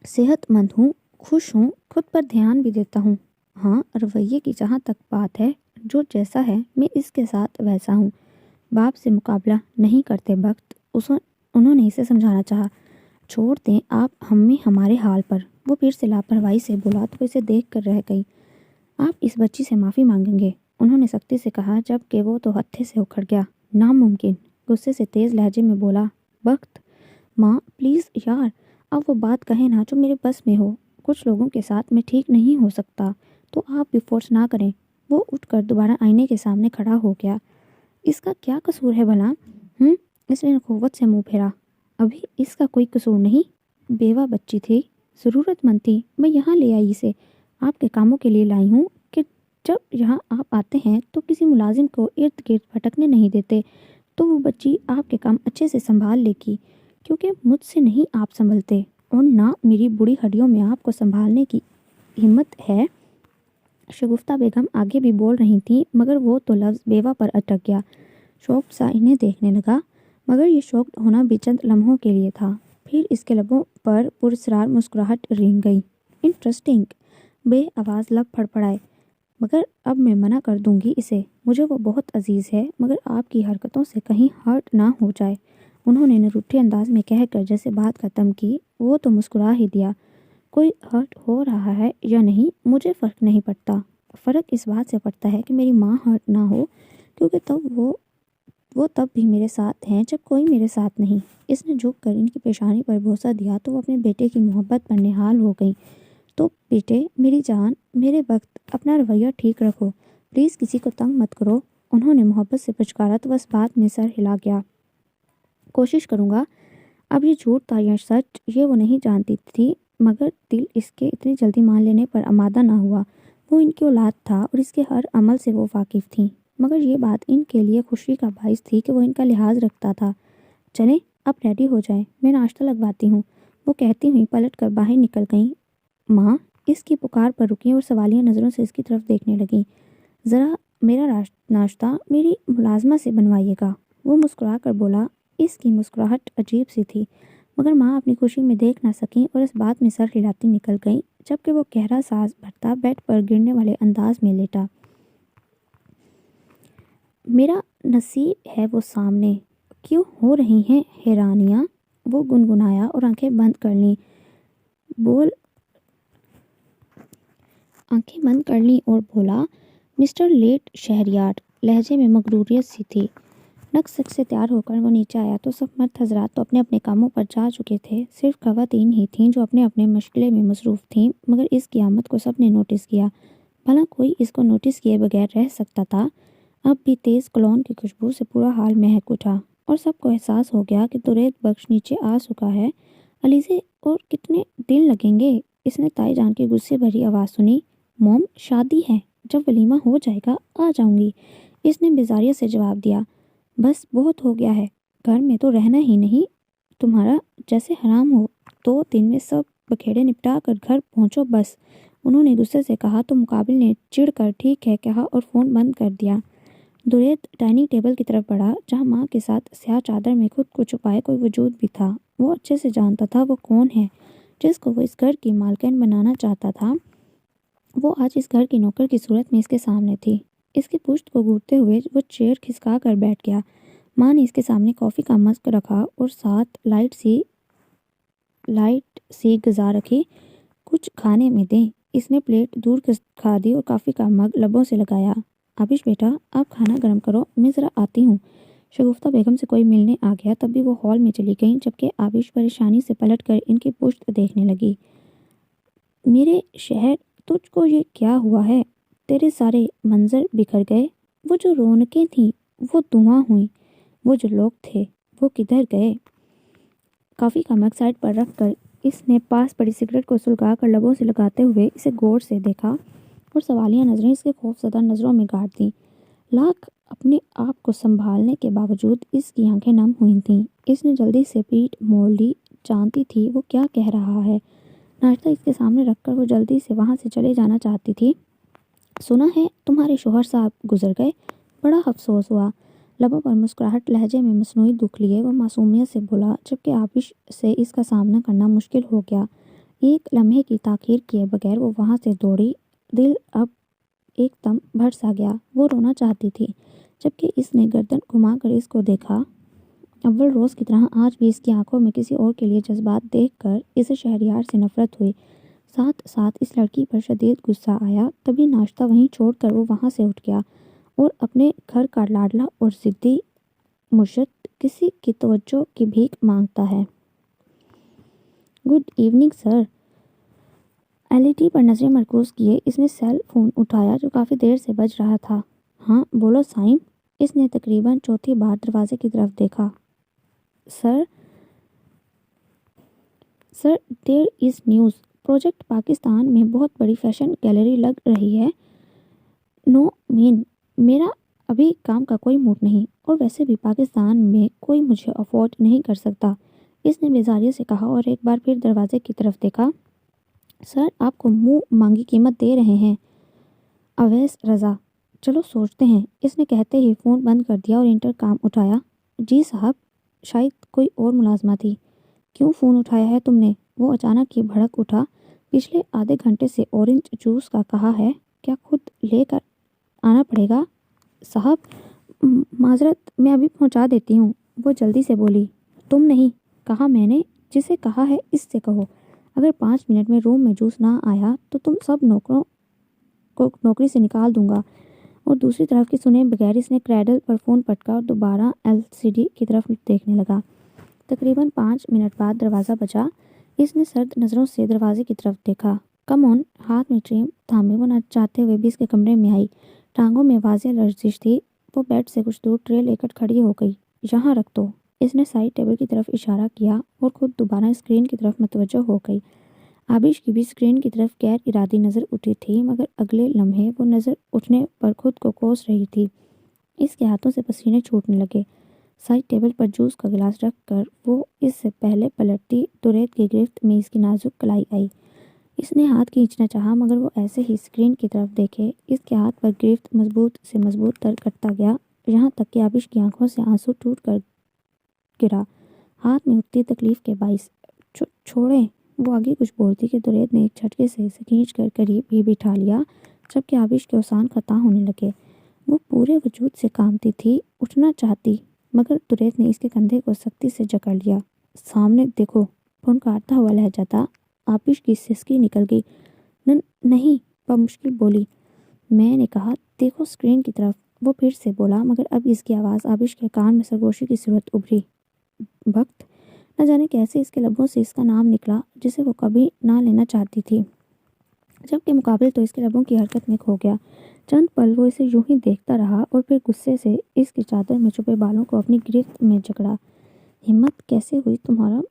S1: صحت مند ہوں، خوش ہوں، خود پر دھیان بھی دیتا ہوں۔ ہاں، رویے کی جہاں تک بات ہے، جو جیسا ہے میں اس کے ساتھ ویسا ہوں۔ باپ سے مقابلہ نہیں کرتے وقت انہوں نے اسے سمجھانا چاہا۔ چھوڑ دیں آپ ہمیں ہمارے حال پر، وہ پھر سے لاپرواہی سے بولا تو اسے دیکھ کر رہ گئی۔ آپ اس بچی سے معافی مانگیں گے، انہوں نے سختی سے کہا، جب کہ وہ تو ہتھے سے اکھڑ گیا۔ ناممکن، غصے سے تیز لہجے میں بولا وقت۔ ماں پلیز یار، اب وہ بات کہیں نہ جو میرے بس میں ہو۔ کچھ لوگوں کے ساتھ میں ٹھیک نہیں ہو سکتا تو آپ بھی فورس نہ کریں۔ وہ اٹھ کر دوبارہ آئینے کے سامنے کھڑا ہو گیا۔ اس کا کیا قصور ہے بھلا؟ اس نے قوت سے منہ پھیرا۔ ابھی اس کا کوئی قصور نہیں، بیوہ بچی تھی، ضرورت مند تھی، میں یہاں لے آئی اسے، آپ کے کاموں کے لیے لائی ہوں کہ جب یہاں آپ آتے ہیں تو کسی ملازم کو ارد گرد بھٹکنے نہیں دیتے، تو وہ بچی آپ کے کام اچھے سے سنبھال لے گی، کیونکہ مجھ سے نہیں آپ سنبھلتے اور نہ میری بوڑھی ہڈیوں میں آپ کو سنبھالنے کی ہمت ہے۔ شگفتہ بیگم آگے بھی بول رہی تھیں مگر وہ تو لفظ بیوہ پر اٹک گیا۔ شوق سا انہیں دیکھنے لگا، مگر یہ شوق ہونا بھی چند لمحوں کے لیے تھا، پھر اس کے لبوں پر پراسرار مسکراہٹ رنگ گئی۔ انٹرسٹنگ، بے آواز لب پھڑپڑائے، مگر اب میں منع کر دوں گی اسے، مجھے وہ بہت عزیز ہے، مگر آپ کی حرکتوں سے کہیں ہرٹ نہ ہو جائے، انہوں نے نروٹھے انداز میں کہہ کر جیسے بات ختم کی۔ وہ تو مسکرا ہی دیا۔ کوئی ہرٹ ہو رہا ہے یا نہیں مجھے فرق نہیں پڑتا، فرق اس بات سے پڑتا ہے کہ میری ماں ہرٹ نہ ہو، کیونکہ تب وہ تب بھی میرے ساتھ ہیں جب کوئی میرے ساتھ نہیں۔ اس نے جھک کر ان کی پیشانی پر بوسہ دیا تو وہ اپنے بیٹے کی محبت پر نہال ہو گئی۔ تو بیٹے، میری جان، میرے وقت، اپنا رویہ ٹھیک رکھو، پلیز کسی کو تنگ مت کرو، انہوں نے محبت سے پچکارا تو بس بات میں سر ہلا گیا۔ کوشش کروں گا۔ اب یہ جھوٹ تھا یا سچ یہ وہ نہیں جانتی تھی، مگر دل اس کے اتنی جلدی مان لینے پر آمادہ نہ ہوا۔ وہ ان کی اولاد تھا اور اس کے ہر عمل سے وہ واقف تھیں، مگر یہ بات ان کے لیے خوشی کا باعث تھی کہ وہ ان کا لحاظ رکھتا تھا۔ چلیں اب ریڈی ہو جائیں، میں ناشتہ لگواتی ہوں، وہ کہتی ہوئی پلٹ کر باہر نکل گئیں۔ ماں اس کی پکار پر رکیں اور سوالیہ نظروں سے اس کی طرف دیکھنے لگیں۔ ذرا میرا ناشتہ میری ملازمہ سے بنوائیے گا، وہ مسکرا کر بولا۔ اس کی مسکراہٹ عجیب سی تھی، مگر ماں اپنی خوشی میں دیکھ نہ سکیں اور اس بات میں سر ہلاتی نکل گئیں، جبکہ وہ گہرا سانس بھرتا بیڈ پر گرنے والے انداز میں لیٹا۔ میرا نصیب ہے وہ سامنے، کیوں ہو رہی ہیں حیرانیاں، وہ گنگنایا اور آنکھیں بند کر لیں اور بولا، مسٹر لیٹ شہریار، لہجے میں مغروریت سی تھی۔ نک سک سے تیار ہو کر وہ نیچے آیا تو سب مرد حضرات تو اپنے اپنے کاموں پر جا چکے تھے، صرف خواتین ہی تھیں جو اپنے اپنے مشغلے میں مصروف تھیں، مگر اس کی آمد کو سب نے نوٹس کیا۔ بھلا کوئی اس کو نوٹس کیے بغیر رہ سکتا تھا؟ اب بھی تیز کولون کی خوشبو سے پورا حال مہک اٹھا اور سب کو احساس ہو گیا کہ درید بخش نیچے آ چکا ہے۔ علیزے اور کتنے دن لگیں گے؟ اس نے تائی جان کی غصے بھری آواز سنی۔ موم شادی ہے، جب ولیمہ ہو جائے گا آ جاؤں گی، اس نے بیزاریت سے جواب دیا۔ بس بہت ہو گیا ہے، گھر میں تو رہنا ہی نہیں تمہارا، جیسے حرام ہو 2 دن میں سب بکھیڑے نپٹا کر گھر پہنچو بس، انہوں نے غصے سے کہا تو مقابل نے چڑ کر ٹھیک ہے کہا اور فون بند کر دیا۔ درید ڈائننگ ٹیبل کی طرف بڑھا جہاں ماں کے ساتھ سیاہ چادر میں خود کو چھپائے کوئی وجود بھی تھا۔ وہ اچھے سے جانتا تھا وہ کون ہے جس کو وہ اس گھر کی مالکن بنانا چاہتا تھا۔ وہ آج اس گھر کی نوکر کی صورت میں اس کے سامنے تھی۔ اس کی پشت کو گھورتے ہوئے وہ چیئر کھسکا کر بیٹھ گیا۔ ماں نے اس کے سامنے کافی کا مشک رکھا اور ساتھ لائٹ سی غذا رکھی۔ کچھ کھانے میں دیں، اس نے پلیٹ دور کھا دی اور کافی کا مگ لبوں سے لگایا۔ آبش بیٹا آپ کھانا گرم کرو، میں ذرا آتی ہوں۔ شگفتہ بیگم سے کوئی ملنے آ گیا تب بھی وہ ہال میں چلی گئیں، جبکہ آبش پریشانی سے پلٹ کر ان کی پشت دیکھنے لگی۔ میرے شہر تجھ کو یہ کیا ہوا ہے؟ تیرے سارے منظر بکھر گئے، وہ جو رونقیں تھیں وہ دھواں ہوئیں، وہ جو لوگ تھے وہ کدھر گئے؟ کافی کا مگ سائڈ پر رکھ کر اس نے پاس پڑی سگریٹ کو سلگا کر لبوں سے لگاتے ہوئے اسے غور سے دیکھا اور سوالیہ نظریں اس کے خوف زدہ نظروں میں گاڑ دیں۔ لاکھ اپنے آپ کو سنبھالنے کے باوجود اس کی آنکھیں نم ہوئی تھیں۔ اس نے جلدی سے پیٹھ موڑ لی، جانتی تھی وہ کیا کہہ رہا ہے۔ ناشتہ اس کے سامنے رکھ کر وہ جلدی سے وہاں سے چلے جانا چاہتی تھی۔ سنا ہے تمہارے شوہر صاحب گزر گئے، بڑا افسوس ہوا، لبوں پر مسکراہٹ، لہجے میں مصنوعی دکھ لیے وہ معصومیت سے بولا، جبکہ آبش سے اس کا سامنا کرنا مشکل ہو گیا۔ ایک لمحے کی تاخیر کیے بغیر وہ وہاں سے دوڑی، دل اب ایک دم بھر سا گیا، وہ رونا چاہتی تھی جبکہ اس نے گردن گھما کر اس کو دیکھا۔ اول روز کی طرح آج بھی اس کی آنکھوں میں کسی اور کے لیے جذبات دیکھ کر اسے شہریار سے نفرت ہوئی، ساتھ ساتھ اس لڑکی پر شدید غصہ آیا۔ تبھی ناشتہ وہیں چھوڑ کر وہ وہاں سے اٹھ گیا اور اپنے گھر کا لاڈلا اور ضدی مرشد کسی کی توجہ کی بھیک مانگتا ہے۔ Good evening sir. L E D پر نظریں مرکوز کیے اس نے سیل فون اٹھایا جو کافی دیر سے بج رہا تھا۔ ہاں بولو سائن۔ اس نے تقریباً چوتھی بار دروازے کی طرف دیکھا۔ سر دیر از نیوز۔ پروجیکٹ پاکستان میں بہت بڑی فیشن گیلری لگ رہی ہے۔ نو مین، میرا ابھی کام کا کوئی موڈ نہیں، اور ویسے بھی پاکستان میں کوئی مجھے افورڈ نہیں کر سکتا، اس نے بیزاری سے کہا اور ایک بار پھر دروازے کی طرف دیکھا۔ سر آپ کو منہ مانگی قیمت دے رہے ہیں۔ اویس رضا، چلو سوچتے ہیں، اس نے کہتے ہی فون بند کر دیا اور انٹر کام اٹھایا۔ جی صاحب، شاید کوئی اور ملازمہ تھی۔ کیوں فون اٹھایا ہے تم نے؟ وہ اچانک ہی بھڑک اٹھا۔ پچھلے آدھے گھنٹے سے اورنج جوس کا کہا ہے، کیا خود لے کر آنا پڑے گا؟ صاحب معذرت، میں ابھی پہنچا دیتی ہوں، وہ جلدی سے بولی۔ تم نہیں کہا میں نے، جسے کہا ہے اس سے کہو، اگر 5 منٹ میں روم میں جوس نہ آیا تو تم سب نوکروں کو نوکری سے نکال دوں گا۔ اور دوسری طرف کی سنے بغیر اس نے کریڈل پر فون پٹکا اور دوبارہ ایل سی ڈی کی طرف دیکھنے لگا۔ تقریباً 5 منٹ بعد دروازہ بجا۔ اس نے سرد نظروں سے دروازے کی طرف دیکھا۔ کم آن، ہاتھ میں ٹرے تھامے وہ نہ چاہتے ہوئے بھی اس کے کمرے میں آئی۔ ٹانگوں میں واضح لرزش تھی۔ وہ بیڈ سے کچھ دور ٹرے لے کر کھڑی ہو گئی۔ یہاں رکھ دو۔ اس نے سائڈ ٹیبل کی طرف اشارہ کیا اور خود دوبارہ اسکرین کی طرف متوجہ ہو گئی۔ آبش کی بھی اسکرین کی طرف غیر ارادی نظر اٹھی تھی، مگر اگلے لمحے وہ نظر اٹھنے پر خود کو کوس رہی تھی۔ اس کے ہاتھوں سے پسینے چھوٹنے لگے۔ سائڈ ٹیبل پر جوس کا گلاس رکھ کر وہ اس سے پہلے پلٹتی درید کی گرفت میں اس کی نازک کلائی آئی۔ اس نے ہاتھ کھینچنا چاہا مگر وہ ایسے ہی اسکرین کی طرف دیکھے۔ اس کے ہاتھ پر گرفت مضبوط سے مضبوط تر کرتا گیا، یہاں تک کہ آبش کی آنکھوں سے آنسو ٹوٹ کر گرا، ہاتھ میں اٹھتی تکلیف کے باعث۔ چھوڑیں، وہ آگے کچھ بولتی کہ درید نے ایک جھٹکے سے اسے کھینچ کر قریب ہی بٹھا لیا، جبکہ آبش کے اوسان قطع ہونے لگے۔ وہ پورے وجود سے کانپتی تھی، اٹھنا چاہتی، مگر درید نے اس کے کندھے کو سختی سے جکڑ لیا۔ سامنے دیکھو، پھنکارتا ہوا لہجہ تھا۔ آبش کی سسکی نکل گئی۔ نہیں، بمشکل بولی۔ میں نے کہا دیکھو اسکرین کی طرف، وہ پھر سے بولا، مگر اب اس کی آواز آبش کے کان میں سرگوشی کی صورت ابھری۔ وقت، نہ جانے کیسے اس کے لبوں سے اس کا نام نکلا جسے وہ کبھی نہ لینا چاہتی تھی، جبکہ مقابل تو اس کے لبوں کی حرکت میں کھو گیا۔ چند پل وہ اسے یوں ہی دیکھتا رہا اور پھر غصے سے اس کی چادر میں چھپے بالوں کو اپنی گرفت میں جکڑا۔ ہمت کیسے ہوئی تمہارا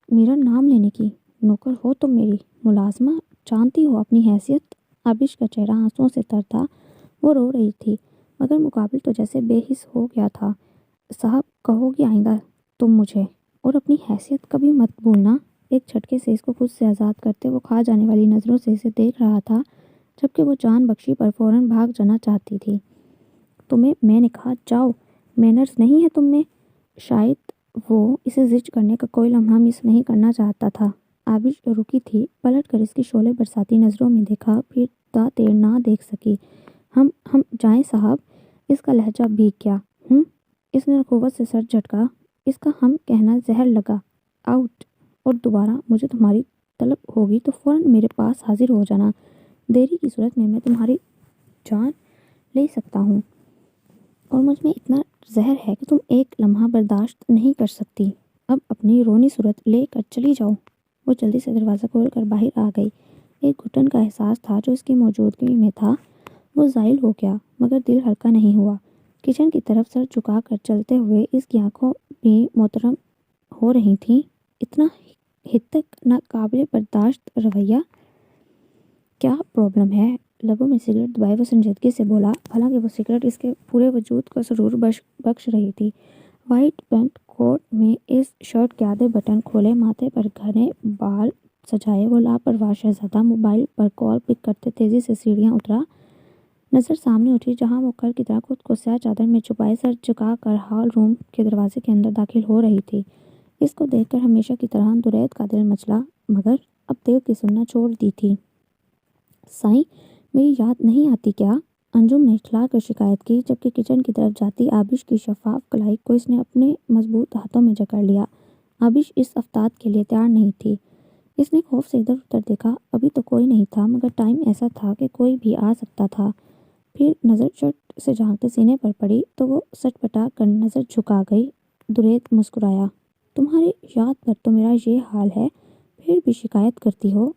S1: میرا نام لینے کی؟ نوکر ہو تم میری، ملازمہ، جانتی ہو اپنی حیثیت؟ آبش کا چہرہ آنسوؤں سے تر تھا۔ وہ رو رہی تھی، مگر مقابل تو جیسے بے حس ہو گیا تھا۔ صاحب کہو گی آئندہ تم مجھے، اور اپنی حیثیت کبھی مت بھولنا۔ ایک جھٹکے سے اس کو خود سے آزاد کرتے وہ کھا جانے والی نظروں سے اسے دیکھ رہا تھا، جبکہ وہ جان بخشی پر فوراً بھاگ جانا چاہتی تھی۔ تمہیں میں نے کہا جاؤ، مینرز نہیں ہے تم میں؟ شاید وہ اسے زج کرنے کا کوئی لمحہ مس نہیں کرنا چاہتا تھا۔ آبش رکی تھی، پلٹ کر اس کی شعلے برساتی نظروں میں دیکھا، پھر دیر نہ دیکھ سکی۔ ہم جائیں صاحب؟ اس کا لہجہ بھیگ گیا۔ اس نے قوت سے سر جھٹکا۔ اس کا ہم کہنا زہر لگا۔ آؤٹ، اور دوبارہ مجھے تمہاری طلب ہوگی تو فوراً میرے پاس حاضر ہو جانا، دیری کی صورت میں تمہاری جان لے سکتا ہوں، اور مجھ میں اتنا زہر ہے کہ تم ایک لمحہ برداشت نہیں کر سکتی۔ اب اپنی رونی صورت لے کر چلی جاؤ۔ وہ جلدی سے دروازہ کھول کر باہر آ گئی۔ ایک گھٹن کا احساس تھا جو اس کی موجودگی میں تھا، وہ زائل ہو گیا، مگر دل ہلکا نہیں ہوا۔ کچن کی طرف سر جھکا کر چلتے ہوئے اس کی آنکھوں بھی محترم ہو رہی تھیں۔ اتنا حد تک ناقابل برداشت رویہ؟ کیا پرابلم ہے؟ لبوں میں سگریٹ دبائے وہ سنجیدگی سے بولا، حالانکہ وہ سگریٹ اس کے پورے وجود کو سرور بخش رہی تھی۔ وائٹ پینٹ کوٹ میں اس شرٹ کے آدھے بٹن کھولے، ماتھے پر گھنے بال سجائے وہ لاپرواہ شہزادہ موبائل پر کال پک کرتے تیزی سے سیڑھیاں اترا۔ نظر سامنے اٹھی جہاں وہ کل کی طرح خود کو سیاہ چادر میں چھپائے سر جھکا کر ہال روم کے دروازے کے اندر داخل ہو رہی تھی۔ اس کو دیکھ کر ہمیشہ کی طرح درید کا دل مچلا، مگر اب دل کی سننا چھوڑ دی تھی۔ سائیں، میری یاد نہیں آتی کیا؟ انجم نے اٹھلا کر شکایت کی، جبکہ کچن کی طرف جاتی آبش کی شفاف کلائی کو اس نے اپنے مضبوط ہاتھوں میں جکڑ لیا۔ آبش اس افتاد کے لیے تیار نہیں تھی۔ اس نے خوف سے ادھر ادھر دیکھا۔ ابھی تو کوئی نہیں تھا، مگر ٹائم ایسا تھا کہ کوئی بھی آ سکتا تھا۔ پھر نظر چٹ سے جھانکتے سینے پر پڑی تو وہ سٹ پٹا کر نظر جھکا گئی۔ درید مسکرایا۔ تمہاری یاد پر تو میرا یہ حال ہے، پھر بھی شکایت کرتی ہو؟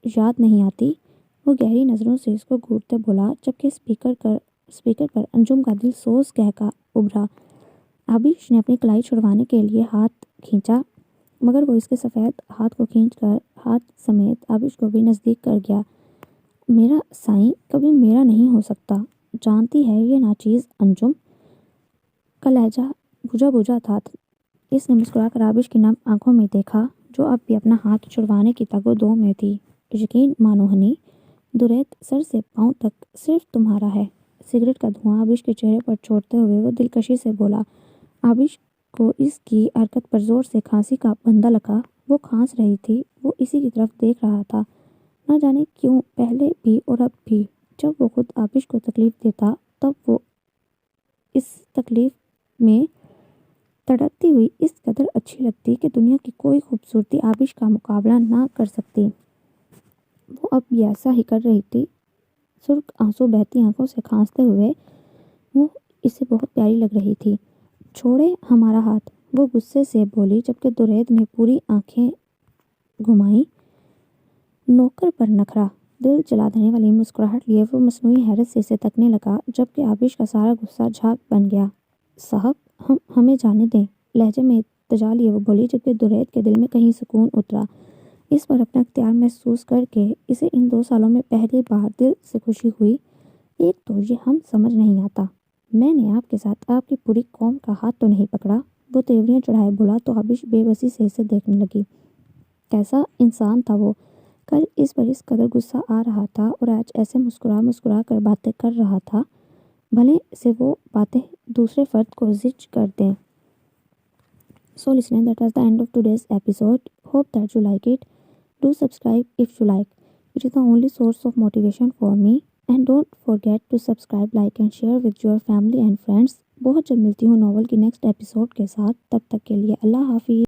S1: یاد نہیں آتی؟ وہ گہری نظروں سے اس کو گھورتے بولا، جبکہ اسپیکر پر انجم کا دل سوز کہکا ابھرا۔ آبش نے اپنی کلائی چھڑوانے کے لیے ہاتھ کھینچا، مگر وہ اس کے سفید ہاتھ کو کھینچ کر ہاتھ سمیت آبش کو بھی نزدیک کر گیا۔ میرا سائیں کبھی میرا نہیں ہو سکتا، جانتی ہے یہ ناچیز انجم؟ کا لہجہ بجھا بجھا تھا۔ اس نے مسکرا کر آبش کی نم آنکھوں میں دیکھا، جو اب بھی اپنا ہاتھ چھڑوانے کی تگ و دو میں تھی۔ یقین مانو ہنی، درید سر سے پاؤں تک صرف تمہارا ہے۔ سگریٹ کا دھواں آبش کے چہرے پر چھوڑتے ہوئے وہ دلکشی سے بولا۔ آبش کو اس کی حرکت پر زور سے کھانسی کا بندہ لگا۔ وہ کھانس رہی تھی۔ وہ اسی کی طرف دیکھ رہا تھا، نہ جانے کیوں، پہلے بھی اور اب بھی۔ جب وہ خود آبش کو تکلیف دیتا تب وہ اس تکلیف میں تڑپتی ہوئی اس قدر اچھی لگتی کہ دنیا کی کوئی خوبصورتی آبش کا مقابلہ نہ کر سکتی۔ وہ اب بھی ایسا ہی کر رہی تھی۔ سرخ آنسو بہتی آنکھوں سے کھانستے ہوئے وہ اسے بہت پیاری لگ رہی تھی۔ چھوڑے ہمارا ہاتھ، وہ غصے سے بولی، جبکہ درید نے پوری آنکھیں گھمائیں۔ نوکر پر نخرہ۔ دل جلا دینے والی مسکراہٹ لیے وہ مصنوعی حیرت سے اسے تکنے لگا، جبکہ آبش کا سارا غصہ جھاگ بن گیا۔ صاحب، ہمیں جانے دیں، لہجے میں التجا لیے وہ بولی، جبکہ درید کے دل میں کہیں سکون اترا۔ اس پر اپنا اختیار محسوس کر کے اسے ان 2 سالوں میں پہلی بار دل سے خوشی ہوئی۔ ایک تو یہ ہم سمجھ نہیں آتا، میں نے آپ کے ساتھ آپ کی پوری قوم کا ہاتھ تو نہیں پکڑا۔ وہ تیوریاں چڑھائے بولا تو آبش بے بسی سے اسے دیکھنے لگی۔ کیسا انسان تھا وہ! کل اس پر اس قدر غصہ آ رہا تھا اور آج ایسے مسکرا کر باتیں کر رہا تھا، بھلے سے وہ باتیں دوسرے فرد کو زج کر دیں۔ So listener, that was the end of today's episode. Hope that you like it. Do subscribe if you like. It is the only source of motivation for me. And don't forget to subscribe, like and share with your family and friends. بہت جلد ملتی ہوں novel کی next episode کے ساتھ، تب تک کے لیے اللہ حافظ۔